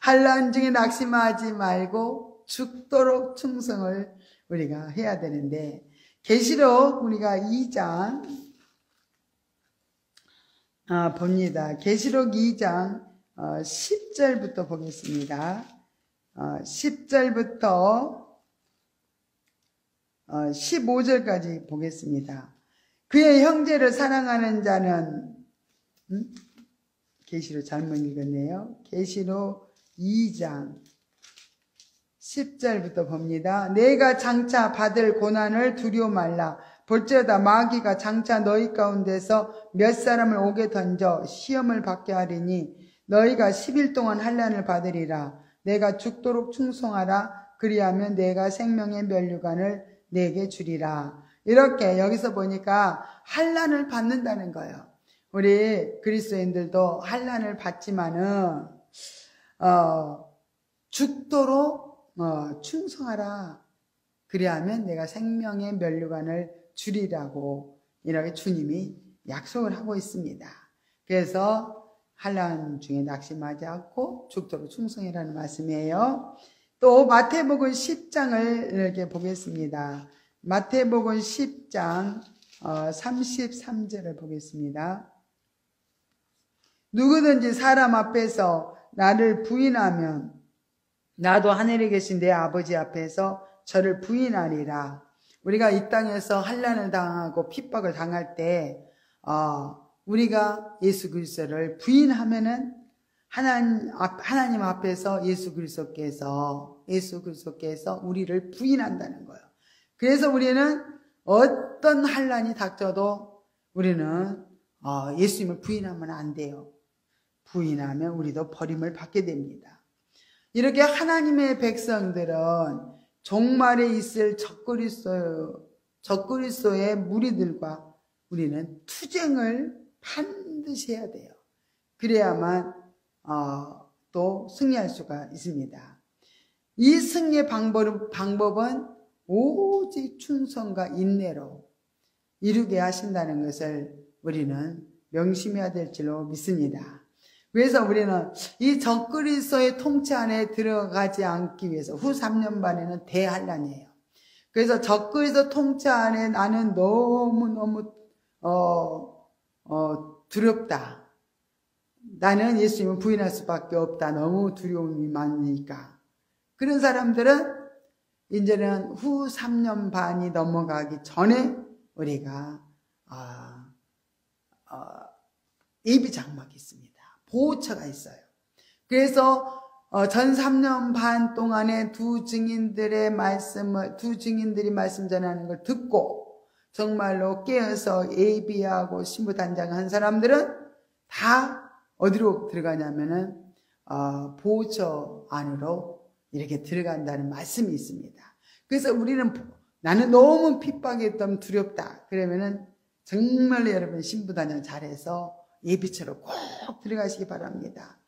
환난 중에 낙심하지 말고 죽도록 충성을 우리가 해야 되는데 계시록 우리가 2장 봅니다. 계시록 2장 10절부터 보겠습니다. 10절부터 15절까지 보겠습니다. 그의 형제를 사랑하는 자는 계시록 잘못 읽었네요. 계시록 2장 10절부터 봅니다. 내가 장차 받을 고난을 두려워 말라. 볼지어다 마귀가 장차 너희 가운데서 몇 사람을 옥에 던져 시험을 받게 하리니 너희가 10일 동안 환난을 받으리라. 내가 죽도록 충성하라. 그리하면 내가 생명의 면류관을 내게 주리라. 이렇게 여기서 보니까 환난을 받는다는 거예요. 우리 그리스도인들도 환난을 받지만은 죽도록 충성하라. 그리하면 내가 생명의 면류관을 주리라고 이렇게 주님이 약속을 하고 있습니다. 그래서 환난 중에 낙심하지 않고 죽도록 충성이라는 말씀이에요. 또 마태복음 10장을 이렇게 보겠습니다. 마태복음 10장 33절을 보겠습니다. 누구든지 사람 앞에서 나를 부인하면 나도 하늘에 계신 내 아버지 앞에서 저를 부인하리라. 우리가 이 땅에서 환난을 당하고 핍박을 당할 때 우리가 예수 그리스도를 부인하면은 하나님 앞에서 예수 그리스도께서 우리를 부인한다는 거예요. 그래서 우리는 어떤 환난이 닥쳐도 우리는 예수님을 부인하면 안 돼요. 부인하면 우리도 버림을 받게 됩니다. 이렇게 하나님의 백성들은 종말에 있을 적그리스도의 무리들과 우리는 투쟁을 반드시 해야 돼요. 그래야만 또 승리할 수가 있습니다. 이 승리의 방법은 오직 충성과 인내로 이루게 하신다는 것을 우리는 명심해야 될 줄로 믿습니다. 그래서 우리는 이 적그리스도의 통치 안에 들어가지 않기 위해서 후 3년 반에는 대환란이에요. 그래서 적그리스도 통치 안에 나는 너무너무 두렵다. 나는 예수님을 부인할 수밖에 없다. 너무 두려움이 많으니까. 그런 사람들은 이제는 후 3년 반이 넘어가기 전에 우리가 예비 장막이 있습니다. 보호처가 있어요. 그래서 전 3년 반 동안에 두 증인들이 말씀 전하는 걸 듣고 정말로 깨어서 예비하고 신부단장한 사람들은 다 어디로 들어가냐면은 보호처 안으로 이렇게 들어간다는 말씀이 있습니다. 그래서 우리는 나는 너무 핍박했던 두렵다. 그러면은 정말로 여러분 신부단장 잘해서 예비처로 꼭 들어가시기 바랍니다.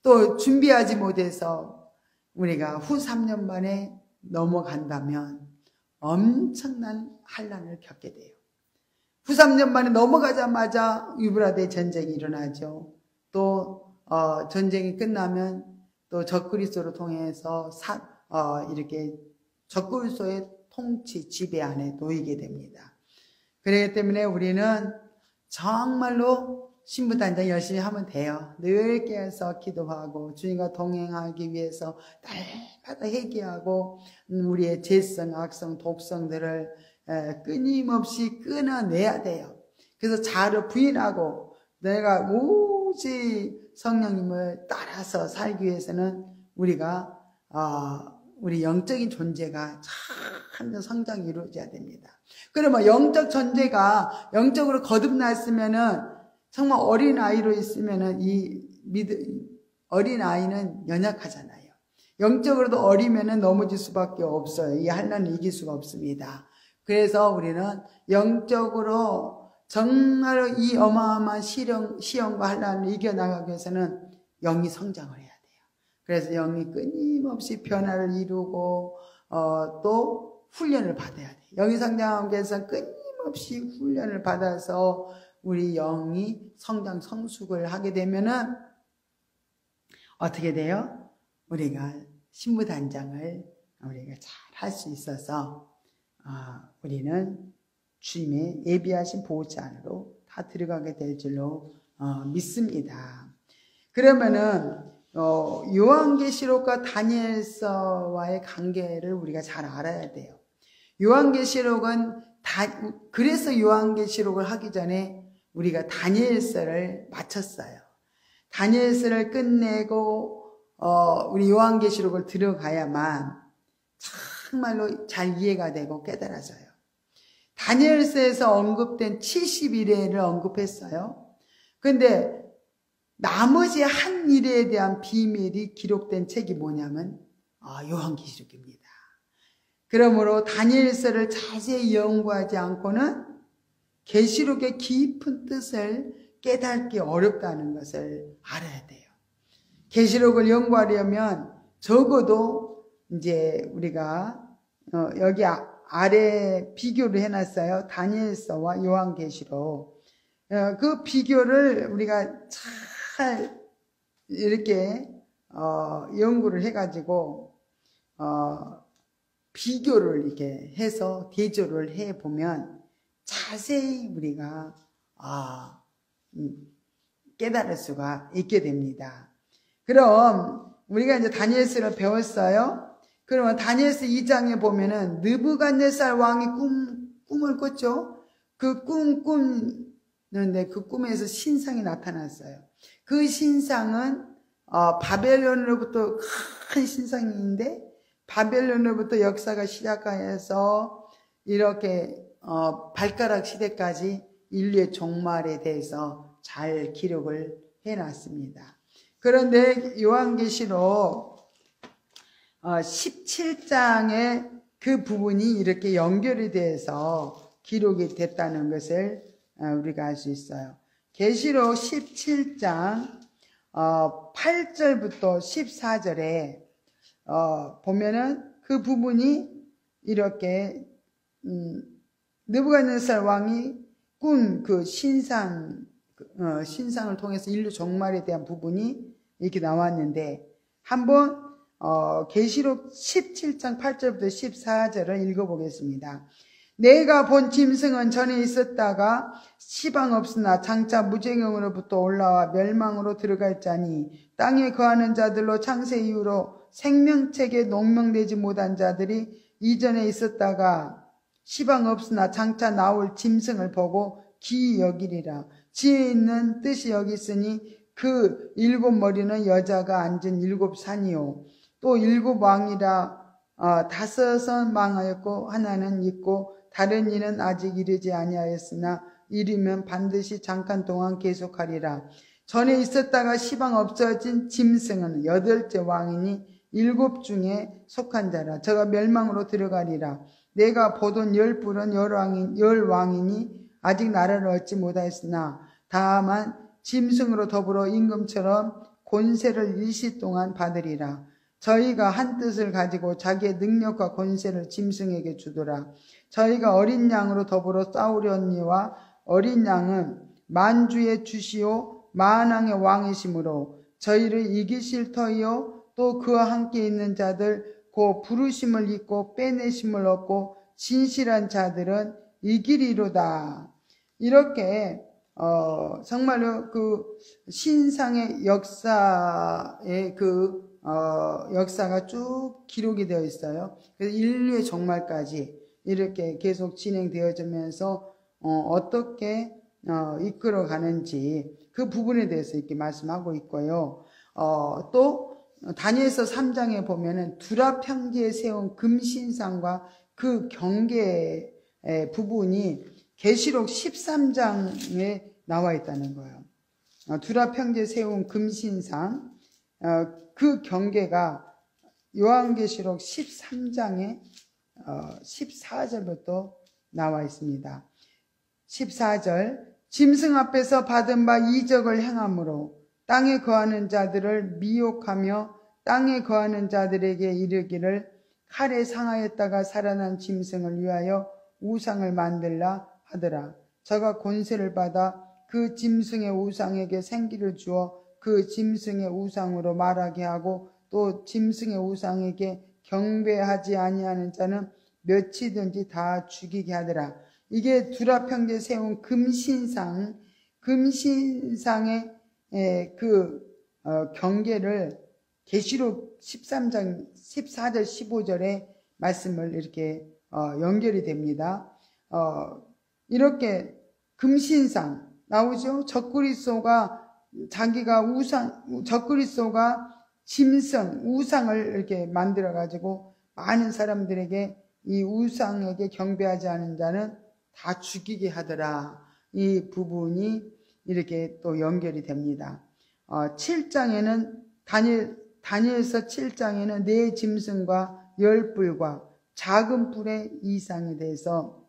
또 준비하지 못해서 우리가 후 3년 만에 넘어간다면 엄청난 환난을 겪게 돼요. 후 3년 만에 넘어가자마자 유브라데 전쟁이 일어나죠. 또 전쟁이 끝나면 또 적그리스도로 통해서 이렇게 적그리스도의 통치 지배 안에 놓이게 됩니다. 그렇기 때문에 우리는 정말로 신부단장 열심히 하면 돼요. 늘 깨어서 기도하고 주님과 동행하기 위해서 날마다 회개하고 우리의 죄성, 악성, 독성들을 끊임없이 끊어내야 돼요. 그래서 자아를 부인하고 내가 오직 성령님을 따라서 살기 위해서는 우리가 우리 영적인 존재가 참 성장이 이루어져야 됩니다. 그러면 영적 존재가 영적으로 거듭났으면은 정말 어린아이로 있으면은 어린아이는 연약하잖아요. 영적으로도 어리면은 넘어질 수밖에 없어요. 이 환난을 이길 수가 없습니다. 그래서 우리는 영적으로 정말로 이 어마어마한 시험과 환난을 이겨나가기 위해서는 영이 성장을 해야 돼요. 그래서 영이 끊임없이 변화를 이루고 또 훈련을 받아야 돼요. 영이 성장하기 위해서 끊임없이 훈련을 받아서 우리 영이 성장 성숙을 하게 되면은 어떻게 돼요? 우리가 신부단장을 우리가 잘 할 수 있어서 우리는 주님의 예비하신 보호자 안으로 다 들어가게 될 줄로 믿습니다. 그러면은 요한계시록과 다니엘서와의 관계를 우리가 잘 알아야 돼요. 요한계시록은 그래서 요한계시록을 하기 전에 우리가 다니엘서를 마쳤어요. 다니엘서를 끝내고 우리 요한계시록을 들어가야만 정말로 잘 이해가 되고 깨달아져요. 다니엘서에서 언급된 70일회를 언급했어요. 근데 나머지 한 일에 대한 비밀이 기록된 책이 뭐냐면 요한계시록입니다. 그러므로 다니엘서를 자세히 연구하지 않고는 계시록의 깊은 뜻을 깨닫기 어렵다는 것을 알아야 돼요. 계시록을 연구하려면 적어도 이제 우리가 여기 아래 비교를 해놨어요. 다니엘서와 요한계시록. 그 비교를 우리가 잘 이렇게 연구를 해가지고 비교를 이렇게 해서 대조를 해보면 자세히 우리가 깨달을 수가 있게 됩니다. 그럼 우리가 이제 다니엘서를 배웠어요. 그러면 다니엘서 2장에 보면은 느부갓네살 왕이 꿈을 꿨죠. 그 꾸는데 그 꿈에서 신상이 나타났어요. 그 신상은 바벨론으로부터 큰 신상인데 바벨론으로부터 역사가 시작해서 이렇게 발가락 시대까지 인류의 종말에 대해서 잘 기록을 해놨습니다. 그런데 요한계시록 17장의 그 부분이 이렇게 연결이 돼서 기록이 됐다는 것을 우리가 알 수 있어요. 계시록 17장 8절부터 14절에 보면은 그 부분이 이렇게 느부갓네살 왕이 꾼 그 신상을 통해서 인류 종말에 대한 부분이 이렇게 나왔는데 한번 계시록 17장 8절부터 14절을 읽어보겠습니다. 내가 본 짐승은 전에 있었다가 시방 없으나 장차 무정형으로부터 올라와 멸망으로 들어갈 자니 땅에 거하는 자들로 창세 이후로 생명책에 농명되지 못한 자들이 이전에 있었다가 시방 없으나 장차 나올 짐승을 보고 기이 여기리라. 지혜 있는 뜻이 여기 있으니 그 7머리는 여자가 앉은 7산이요 또 7왕이라 5은 망하였고 하나는 있고 다른 이는 아직 이르지 아니하였으나 이르면 반드시 잠깐 동안 계속하리라. 전에 있었다가 시방 없어진 짐승은 8째 왕이니 7 중에 속한 자라. 저가 멸망으로 들어가리라. 내가 보던 10뿔은 10왕이니 아직 나라를 얻지 못하였으나 다만 짐승으로 더불어 임금처럼 권세를 일시 동안 받으리라. 저희가 한 뜻을 가지고 자기의 능력과 권세를 짐승에게 주더라. 저희가 어린 양으로 더불어 싸우려니와 어린 양은 만주의 주시오 만왕의 왕이시므로 저희를 이기실 터이요 또 그와 함께 있는 자들 곧 부르심을 잊고 빼내심을 얻고 진실한 자들은 이기리로다. 이렇게 정말로 그 신상의 역사의 역사가 쭉 기록이 되어 있어요. 그래서 인류의 종말까지 이렇게 계속 진행되어지면서 어떻게 이끌어 가는지 그 부분에 대해서 이렇게 말씀하고 있고요. 또 다니엘서 3장에 보면은 두라 평지에 세운 금신상과 그 경계의 부분이 계시록 13장에 나와 있다는 거예요. 두라 평지에 세운 금신상, 그 경계가 요한계시록 13장에 14절부터 나와 있습니다. 14절, 짐승 앞에서 받은 바 이적을 행함으로 땅에 거하는 자들을 미혹하며 땅에 거하는 자들에게 이르기를 칼에 상하였다가 살아난 짐승을 위하여 우상을 만들라 하더라. 저가 권세를 받아 그 짐승의 우상에게 생기를 주어 그 짐승의 우상으로 말하게 하고 또 짐승의 우상에게 경배하지 아니하는 자는 몇이든지 다 죽이게 하더라. 이게 두라 평지에 세운 금신상의 경계를 계시록 13장 14절 15절에 말씀을 이렇게 연결이 됩니다. 이렇게 금신상 나오죠. 적그리스도가 짐승 우상을 이렇게 만들어 가지고 많은 사람들에게 이 우상에게 경배하지 않은 자는 다 죽이게 하더라. 이 부분이 이렇게 또 연결이 됩니다. 7장에는 다니엘서 7장에는 네 짐승과 열 뿔과 작은 뿔의 이상에 대해서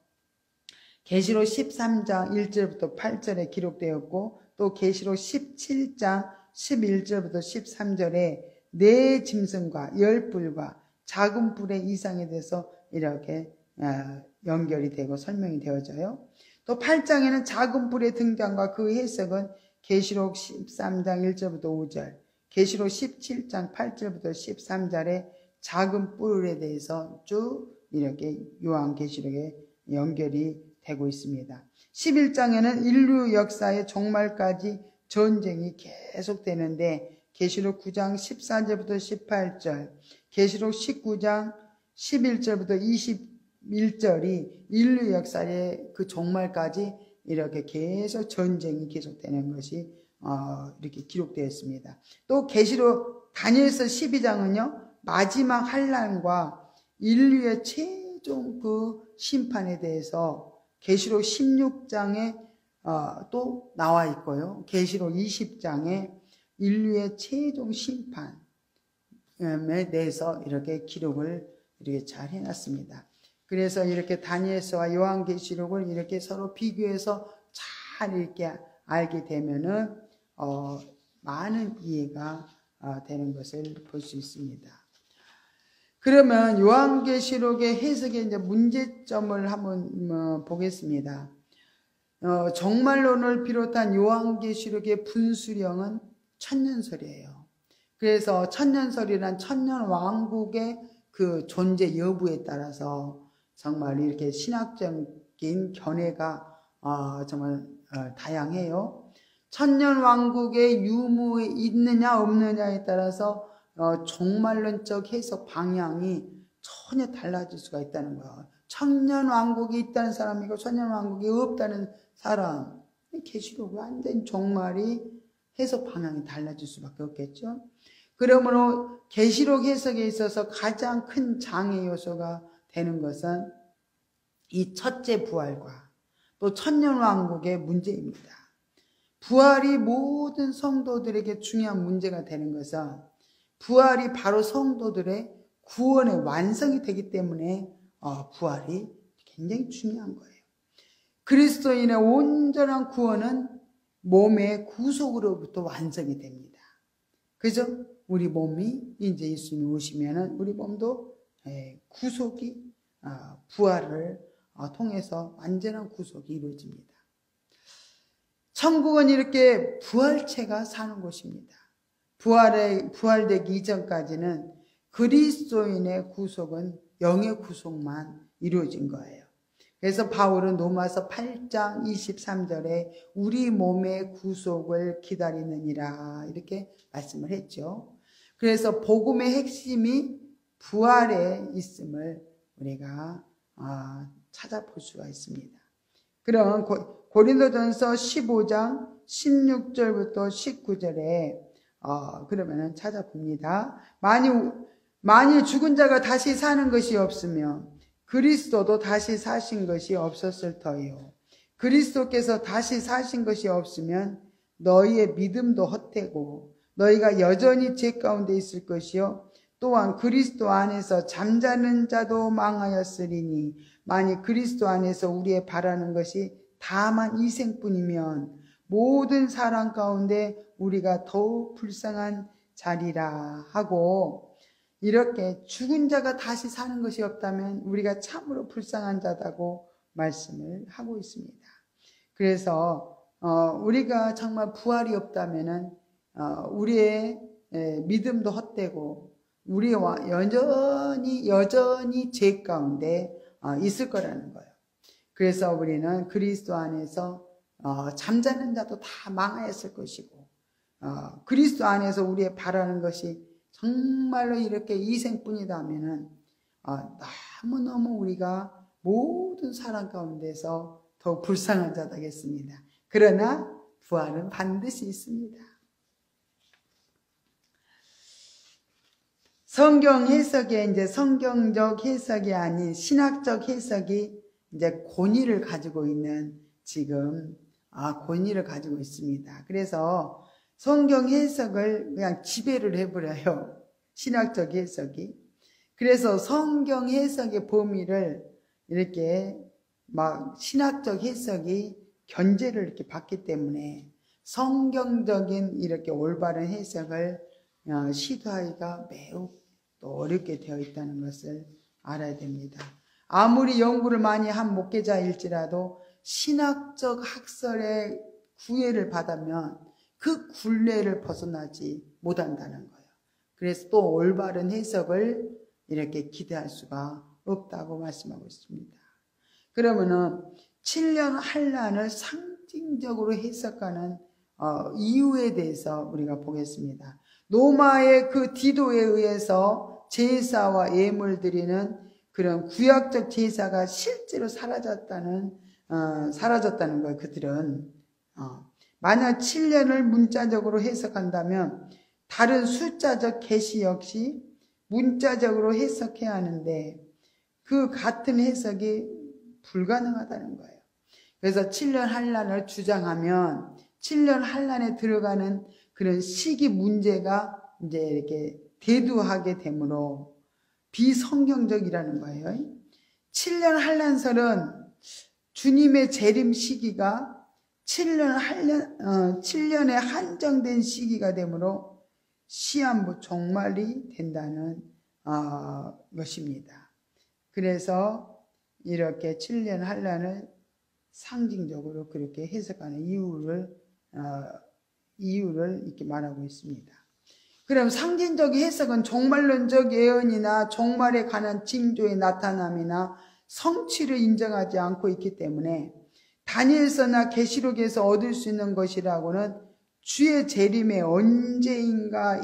계시록 13장 1절부터 8절에 기록되었고 또 계시록 17장 11절부터 13절에 네 짐승과 열 뿔과 작은 뿔의 이상에 대해서 이렇게 연결이 되고 설명이 되어져요. 또 8장에는 작은 뿔의 등장과 그 해석은 계시록 13장 1절부터 5절, 계시록 17장 8절부터 13절에 작은 뿔에 대해서 쭉 이렇게 요한계시록에 연결이 되고 있습니다. 11장에는 인류 역사의 종말까지 전쟁이 계속되는데 계시록 9장 14절부터 18절, 계시록 19장 11절부터 21절이 인류 역사의 그 종말까지 이렇게 계속 전쟁이 계속되는 것이 이렇게 기록되었습니다. 또 계시록 다니엘서 12장은요 마지막 환난과 인류의 최종 그 심판에 대해서 계시록 16장에 또 나와 있고요. 계시록 20장에 인류의 최종 심판에 대해서 이렇게 기록을 이렇게 잘 해놨습니다. 그래서 이렇게 다니엘서와 요한계시록을 이렇게 서로 비교해서 잘 이렇게 알게 되면은 많은 이해가 되는 것을 볼 수 있습니다. 그러면 요한계시록의 해석의 이제 문제점을 한번 보겠습니다. 종말론을 비롯한 요한계시록의 분수령은 천년설이에요. 그래서 천년설이란 천년왕국의 그 존재 여부에 따라서 정말 이렇게 신학적인 견해가 정말 다양해요. 천년왕국의 유무에 있느냐 없느냐에 따라서 종말론적 해석 방향이 전혀 달라질 수가 있다는 거예요. 천년왕국이 있다는 사람이고 천년왕국이 없다는 사람, 계시록 완전 종말이 해석 방향이 달라질 수밖에 없겠죠. 그러므로 계시록 해석에 있어서 가장 큰 장애 요소가 되는 것은 이 첫째 부활과 또 천년왕국의 문제입니다. 부활이 모든 성도들에게 중요한 문제가 되는 것은 부활이 바로 성도들의 구원의 완성이 되기 때문에 부활이 굉장히 중요한 거예요. 그리스도인의 온전한 구원은 몸의 구속으로부터 완성이 됩니다. 그죠? 우리 몸이 이제 예수님이 오시면은 우리 몸도 구속이 부활을 통해서 완전한 구속이 이루어집니다. 천국은 이렇게 부활체가 사는 곳입니다. 부활되기 이전까지는 그리스도인의 구속은 영의 구속만 이루어진 거예요. 그래서 바울은 로마서 8장 23절에 우리 몸의 구속을 기다리느니라 이렇게 말씀을 했죠. 그래서 복음의 핵심이 부활에 있음을 우리가 찾아볼 수가 있습니다. 그럼 고린도전서 15장 16절부터 19절에 그러면은 찾아봅니다. 만일 죽은 자가 다시 사는 것이 없으면 그리스도도 다시 사신 것이 없었을 터이요. 그리스도께서 다시 사신 것이 없으면 너희의 믿음도 헛되고 너희가 여전히 죄 가운데 있을 것이요. 또한 그리스도 안에서 잠자는 자도 망하였으리니 만일 그리스도 안에서 우리의 바라는 것이 다만 이 생뿐이면 모든 사람 가운데 우리가 더욱 불쌍한 자리라 하고, 이렇게 죽은 자가 다시 사는 것이 없다면 우리가 참으로 불쌍한 자다고 말씀을 하고 있습니다. 그래서 우리가 정말 부활이 없다면은 우리의 믿음도 헛되고 우리와 여전히 죄 가운데 있을 거라는 거예요. 그래서 우리는 그리스도 안에서 잠자는 자도 다 망하였을 것이고 그리스도 안에서 우리의 바라는 것이 정말로 이렇게 이생뿐이다면은 너무너무 우리가 모든 사람 가운데서 더 불쌍한 자 되겠습니다. 그러나 부활은 반드시 있습니다. 성경 해석에 이제 성경적 해석이 아닌 신학적 해석이 이제 권위를 가지고 있는 지금 권위를 가지고 있습니다. 그래서 성경 해석을 그냥 지배를 해버려요. 신학적 해석이. 그래서 성경 해석의 범위를 이렇게 막 신학적 해석이 견제를 이렇게 받기 때문에 성경적인 이렇게 올바른 해석을 시도하기가 매우 또 어렵게 되어 있다는 것을 알아야 됩니다. 아무리 연구를 많이 한 목회자일지라도 신학적 학설의 구애를 받으면 그 굴레를 벗어나지 못한다는 거예요. 그래서 또 올바른 해석을 이렇게 기대할 수가 없다고 말씀하고 있습니다. 그러면은 7년 환란을 상징적으로 해석하는 이유에 대해서 우리가 보겠습니다. 로마의 그 디도에 의해서 제사와 예물 드리는 그런 구약적 제사가 실제로 사라졌다는 거예요. 그들은 만약 7년을 문자적으로 해석한다면 다른 숫자적 계시 역시 문자적으로 해석해야 하는데 그 같은 해석이 불가능하다는 거예요. 그래서 7년 환란을 주장하면 7년 환란에 들어가는 그런 시기 문제가 이제 이렇게 대두하게 되므로 비성경적이라는 거예요. 7년 환란설은 주님의 재림 시기가 7년에 한정된 시기가 되므로 시한부 종말이 된다는 것입니다. 그래서 이렇게 7년 환란을 상징적으로 그렇게 해석하는 이유를 이렇게 말하고 있습니다. 그럼 상징적 해석은 종말론적 예언이나 종말에 관한 징조의 나타남이나 성취를 인정하지 않고 있기 때문에 다니엘서나 계시록에서 얻을 수 있는 것이라고는 주의 재림에 언제인가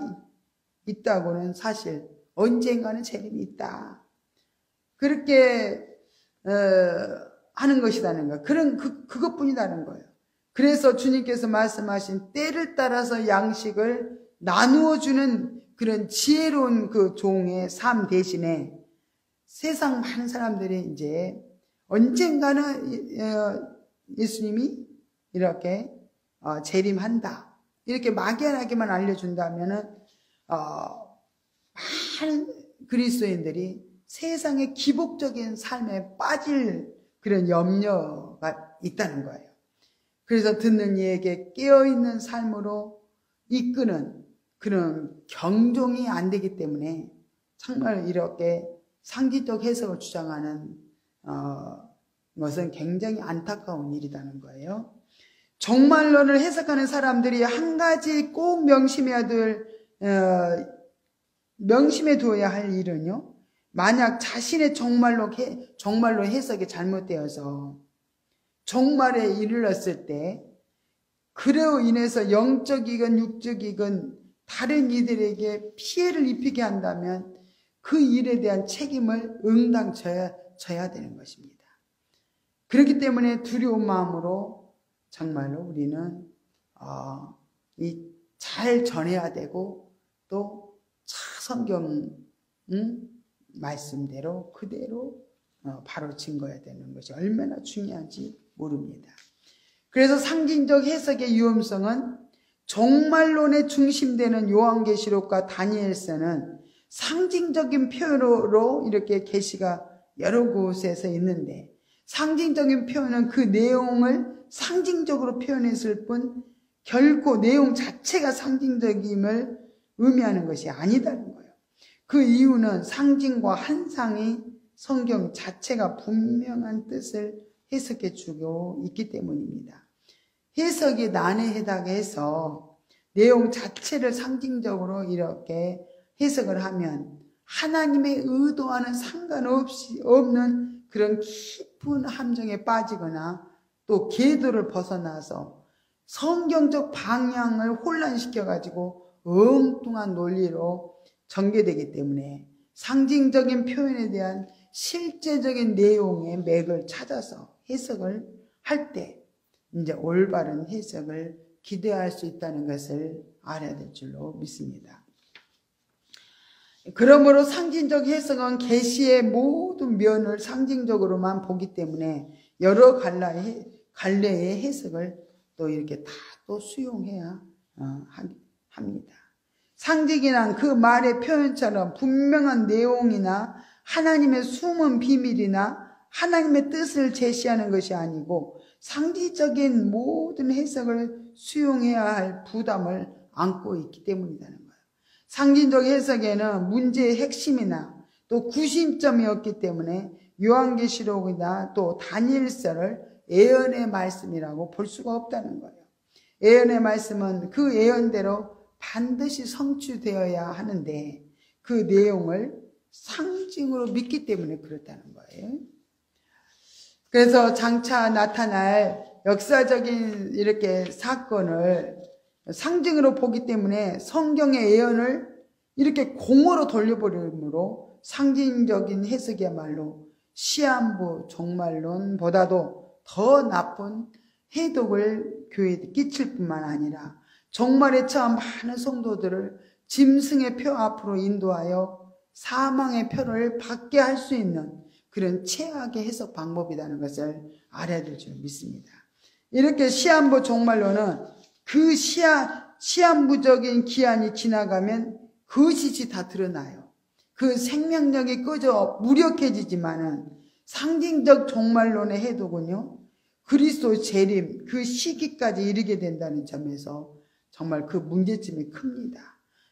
있다고는 사실 언젠가는 재림이 있다. 그렇게 하는 것이라는 거. 그것뿐이라는 거예요. 그래서 주님께서 말씀하신 때를 따라서 양식을 나누어 주는 그런 지혜로운 그 종의 삶 대신에 세상 많은 사람들이 이제 언젠가는 예수님이 이렇게 재림한다. 이렇게 막연하게만 알려준다면은 많은 그리스도인들이 세상의 기복적인 삶에 빠질 그런 염려가 있다는 거예요. 그래서 듣는 이에게 깨어있는 삶으로 이끄는 그런 경종이 안 되기 때문에 정말 이렇게 상징적 해석을 주장하는 것은 굉장히 안타까운 일이라는 거예요. 종말론을 해석하는 사람들이 한 가지 꼭 명심해야 될 명심해 두어야 할 일은요, 만약 자신의 정말로 해석이 잘못되어서 종말에 이르렀을 때 그로 인해서 영적이건 육적이건 다른 이들에게 피해를 입히게 한다면 그 일에 대한 책임을 응당 져야 되는 것입니다. 그렇기 때문에 두려운 마음으로 정말로 우리는 잘 전해야 되고 또 성경 말씀대로 그대로 바로 증거해야 되는 것이 얼마나 중요한지 모릅니다. 그래서 상징적 해석의 위험성은 종말론에 중심되는 요한계시록과 다니엘서는 상징적인 표현으로 이렇게 계시가 여러 곳에서 있는데, 상징적인 표현은 그 내용을 상징적으로 표현했을 뿐 결코 내용 자체가 상징적임을 의미하는 것이 아니다는 거예요. 그 이유는 상징과 환상이 성경 자체가 분명한 뜻을 해석해 주고 있기 때문입니다. 해석이 난해하다고 해서 내용 자체를 상징적으로 이렇게 해석을 하면 하나님의 의도와는 상관없이 없는 그런 깊은 함정에 빠지거나 또 궤도를 벗어나서 성경적 방향을 혼란시켜가지고 엉뚱한 논리로 전개되기 때문에 상징적인 표현에 대한 실제적인 내용의 맥을 찾아서 해석을 할 때 이제 올바른 해석을 기대할 수 있다는 것을 알아야 될 줄로 믿습니다. 그러므로 상징적 해석은 계시의 모든 면을 상징적으로만 보기 때문에 여러 갈래의 해석을 또 이렇게 다 또 수용해야 합니다. 상징이란 그 말의 표현처럼 분명한 내용이나 하나님의 숨은 비밀이나 하나님의 뜻을 제시하는 것이 아니고 상징적인 모든 해석을 수용해야 할 부담을 안고 있기 때문이라는 거예요. 상징적 해석에는 문제의 핵심이나 또 구심점이 없기 때문에 요한계시록이나 또 다니엘서를 예언의 말씀이라고 볼 수가 없다는 거예요. 예언의 말씀은 그 예언대로 반드시 성취되어야 하는데 그 내용을 상징으로 믿기 때문에 그렇다는 거예요. 그래서 장차 나타날 역사적인 이렇게 사건을 상징으로 보기 때문에 성경의 예언을 이렇게 공으로 돌려버림으로 상징적인 해석이야말로 시한부 종말론보다도 더 나쁜 해독을 교회에 끼칠 뿐만 아니라 종말에 처한 많은 성도들을 짐승의 표 앞으로 인도하여 사망의 표를 받게 할 수 있는 그런 최악의 해석 방법이라는 것을 알아야 될 줄 믿습니다. 이렇게 시한부 종말론은 그 시한부적인 기한이 지나가면 거짓이 다 드러나요. 그 생명력이 꺼져 무력해지지만은 상징적 종말론의 해독은요, 그리스도 재림 그 시기까지 이르게 된다는 점에서 정말 그 문제점이 큽니다.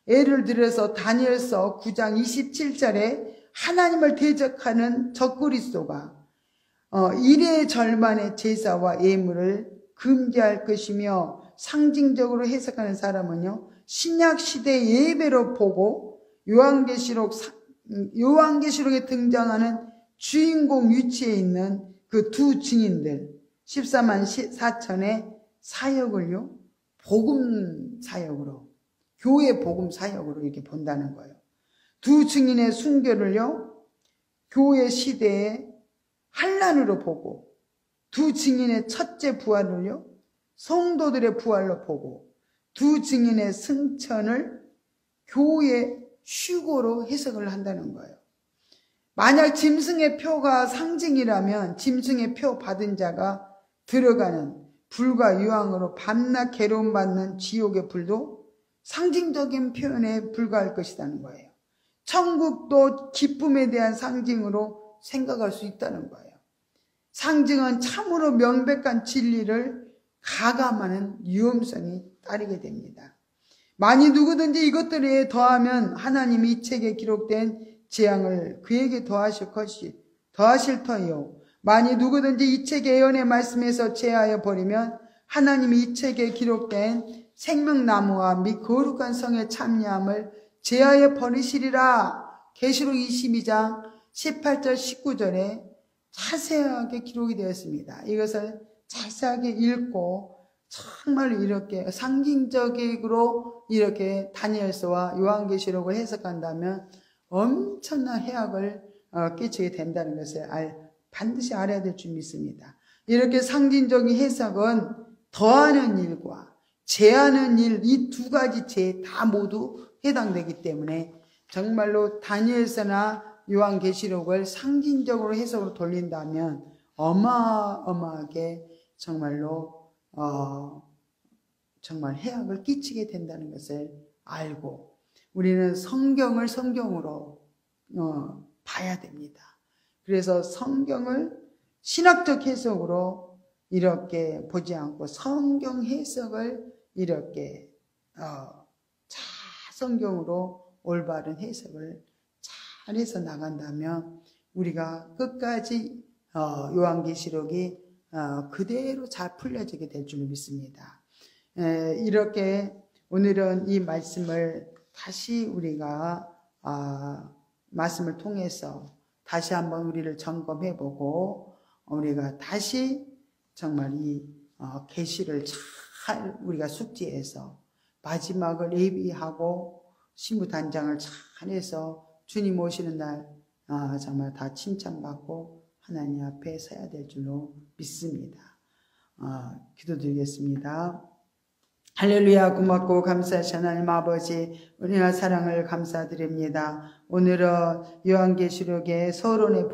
예를 들어서 다니엘서 9장 27절에 하나님을 대적하는 적그리스도가 일의 절반의 제사와 예물을 금지할 것이며, 상징적으로 해석하는 사람은요, 신약시대 예배로 보고 요한계시록에 등장하는 주인공 위치에 있는 그 두 증인들 14만 4천의 사역을요, 복음 사역으로, 교회 복음 사역으로 이렇게 본다는 거예요. 두 증인의 순교를요, 교회 시대의 환난으로 보고, 두 증인의 첫째 부활을요, 성도들의 부활로 보고, 두 증인의 승천을 교회의 휴고로 해석을 한다는 거예요. 만약 짐승의 표가 상징이라면 짐승의 표 받은 자가 들어가는 불과 유황으로 밤낮 괴로움받는 지옥의 불도 상징적인 표현에 불과할 것이라는 거예요. 천국도 기쁨에 대한 상징으로 생각할 수 있다는 거예요. 상징은 참으로 명백한 진리를 가감하는 위험성이 따르게 됩니다. 만일 누구든지 이것들에 더하면 하나님이 이 책에 기록된 재앙을 그에게 더하실 터이요. 만일 누구든지 이 책의 예언의 말씀에서 제하여 버리면 하나님이 이 책에 기록된 생명나무와 및 거룩한 성의 참여함을 제하에 버리시리라. 계시록 22장 18절 19절에 자세하게 기록이 되었습니다. 이것을 자세하게 읽고 정말 이렇게 상징적으로 이렇게 다니엘서와 요한계시록을 해석한다면 엄청난 해악을 끼치게 된다는 것을 반드시 알아야 될 줄 믿습니다. 이렇게 상징적인 해석은 더하는 일과 제하는 일, 이 두 가지 제 다 모두 해당되기 때문에 정말로 다니엘서나 요한계시록을 상징적으로 해석으로 돌린다면 어마어마하게 정말로 정말 해악을 끼치게 된다는 것을 알고 우리는 성경을 성경으로 봐야 됩니다. 그래서 성경을 신학적 해석으로 이렇게 보지 않고 성경 해석을 이렇게 성경으로 올바른 해석을 잘해서 나간다면 우리가 끝까지 요한계시록이 그대로 잘 풀려지게 될 줄 믿습니다. 이렇게 오늘은 이 말씀을 다시 우리가 말씀을 통해서 다시 한번 우리를 점검해보고 우리가 다시 정말 이 계시를 잘 우리가 숙지해서 마지막을 예비하고 신부단장을 잘해서 주님 오시는 날 정말 다 칭찬받고 하나님 앞에 서야 될 줄로 믿습니다. 기도드리겠습니다. 할렐루야. 고맙고 감사하신 하나님 아버지, 은혜와 사랑을 감사드립니다. 오늘은 요한계시록의 서론의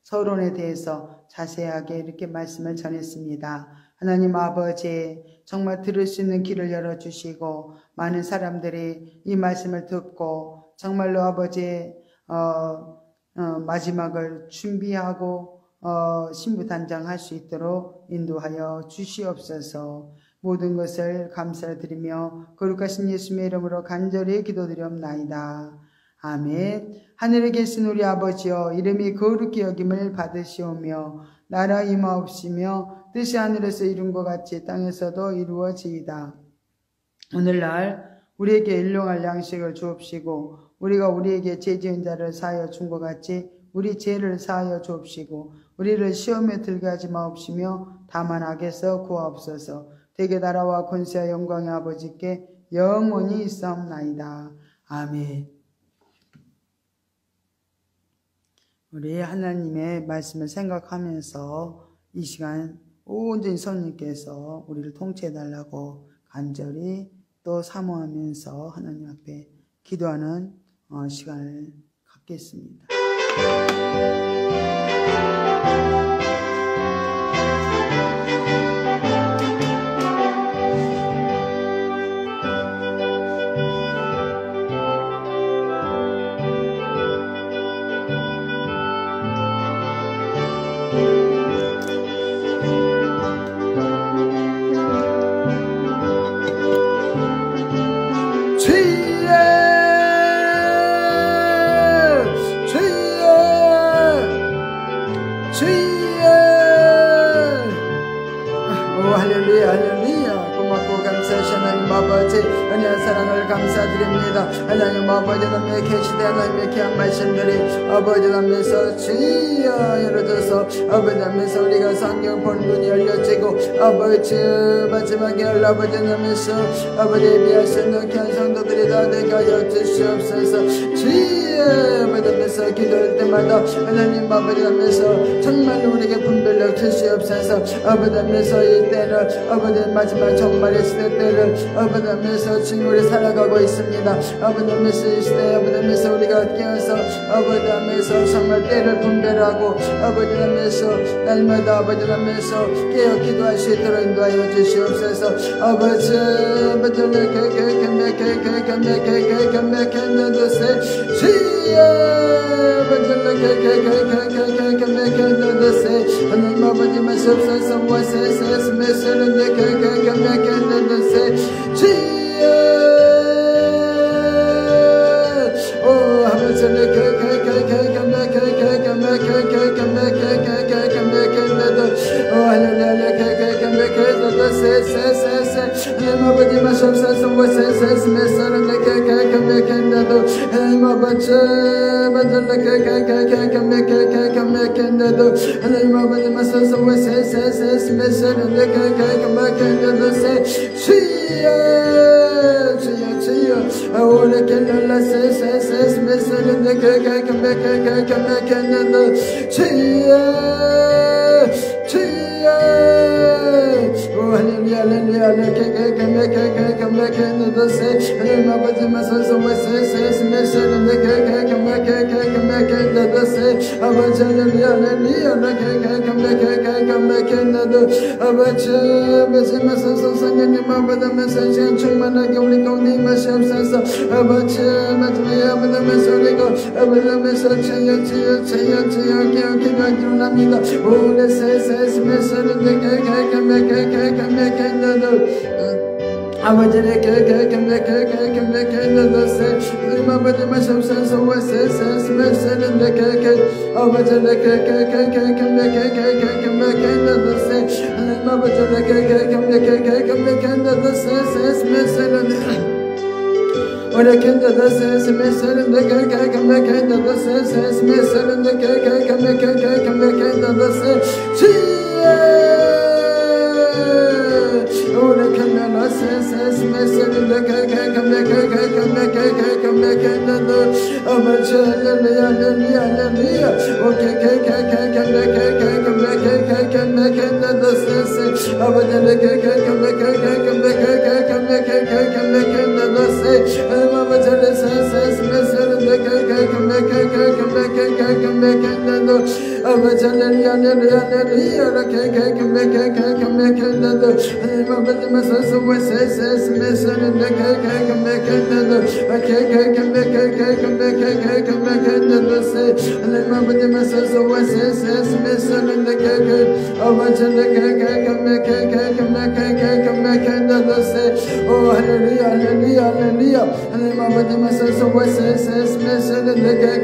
서론에 대해서 자세하게 이렇게 말씀을 전했습니다. 하나님 아버지, 정말 들을 수 있는 길을 열어주시고 많은 사람들이 이 말씀을 듣고 정말로 아버지 마지막을 준비하고 신부단장할 수 있도록 인도하여 주시옵소서. 모든 것을 감사를 드리며 거룩하신 예수님의 이름으로 간절히 기도드리옵나이다. 아멘. 하늘에 계신 우리 아버지여, 이름이 거룩히 여김을 받으시오며 나라 임하옵시며 뜻이 하늘에서 이룬 것 같이 땅에서도 이루어지이다. 오늘날 우리에게 일용할 양식을 주옵시고 우리가 우리에게 죄 지은 자를 사하여 준 것 같이 우리 죄를 사하여 주옵시고 우리를 시험에 들게 하지 마옵시며 다만 악에서 구하옵소서. 대개 나라와 권세와 영광의 아버지께 영원히 있사옵나이다. 아멘. 우리 하나님의 말씀을 생각하면서 이 시간 온전히 성령님께서 우리를 통치해달라고 간절히 또 사모하면서 하나님 앞에 기도하는 시간을 갖겠습니다. 은혜와 사랑을 감사드립니다. 하나님 아버지 남의 계시되 하나님의 귀한 말씀들이 아버지 남에서 주여 열어져서 아버지 남에서 우리가 성경 본 눈이 열려지고 아버지 마지막에 아버지 남에서 아버지 예비할 수 있는 귀한 성도들이 다 되게 하여 주시옵소서. 주여 아버지 남에서 기도할 때마다 하나님 아버지 남에서 정말로 우리에게 분별력 주시옵소서. 아버지 남에서 이때는 아버지 마지막 정말의 시대 때를 아버지 남에서 지금 우리 살아가고 있습니다. 아버지 남에서 이 시대에 아버지 남에서 우리가 깨어서 아버지 남에서 정말 때를 분별하고 아버지 남에서 날마다 아버지 남에서 깨어 기도할 수 있도록 인도하여 주시옵소서. 아버지 하나님 아버지 말씀하소서. 아버지 마셔서 하나님 아버지 하나님 아버지 마소서 weseses 메시는데 주여 오래 캔들라 세세ses 메시는데 주여 할렐루야 할렐루야 하나님 아버지 마소서 weseses 메시는데 아버지 할렐루야 아버지 마소서 성령님 아버지 시간 충만하게 우리 가운데 임하시옵소서 아버지 마지막에 아버지 소리고 아버지 주여 기도하기로 합니다 오늘 세세스 메시는데 아버지를 아버지 마시옵소서 weseses 메시는데 아버지를 Ora kenda da ses meserin de kenda da ses meserin de kenda da ses Ora kenda da ses meserin de kenda da Abacha hallelujah okay kenda da ses Abacha kenda da ses Oh hallelujah and my body myself so weseses meserin de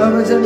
아버지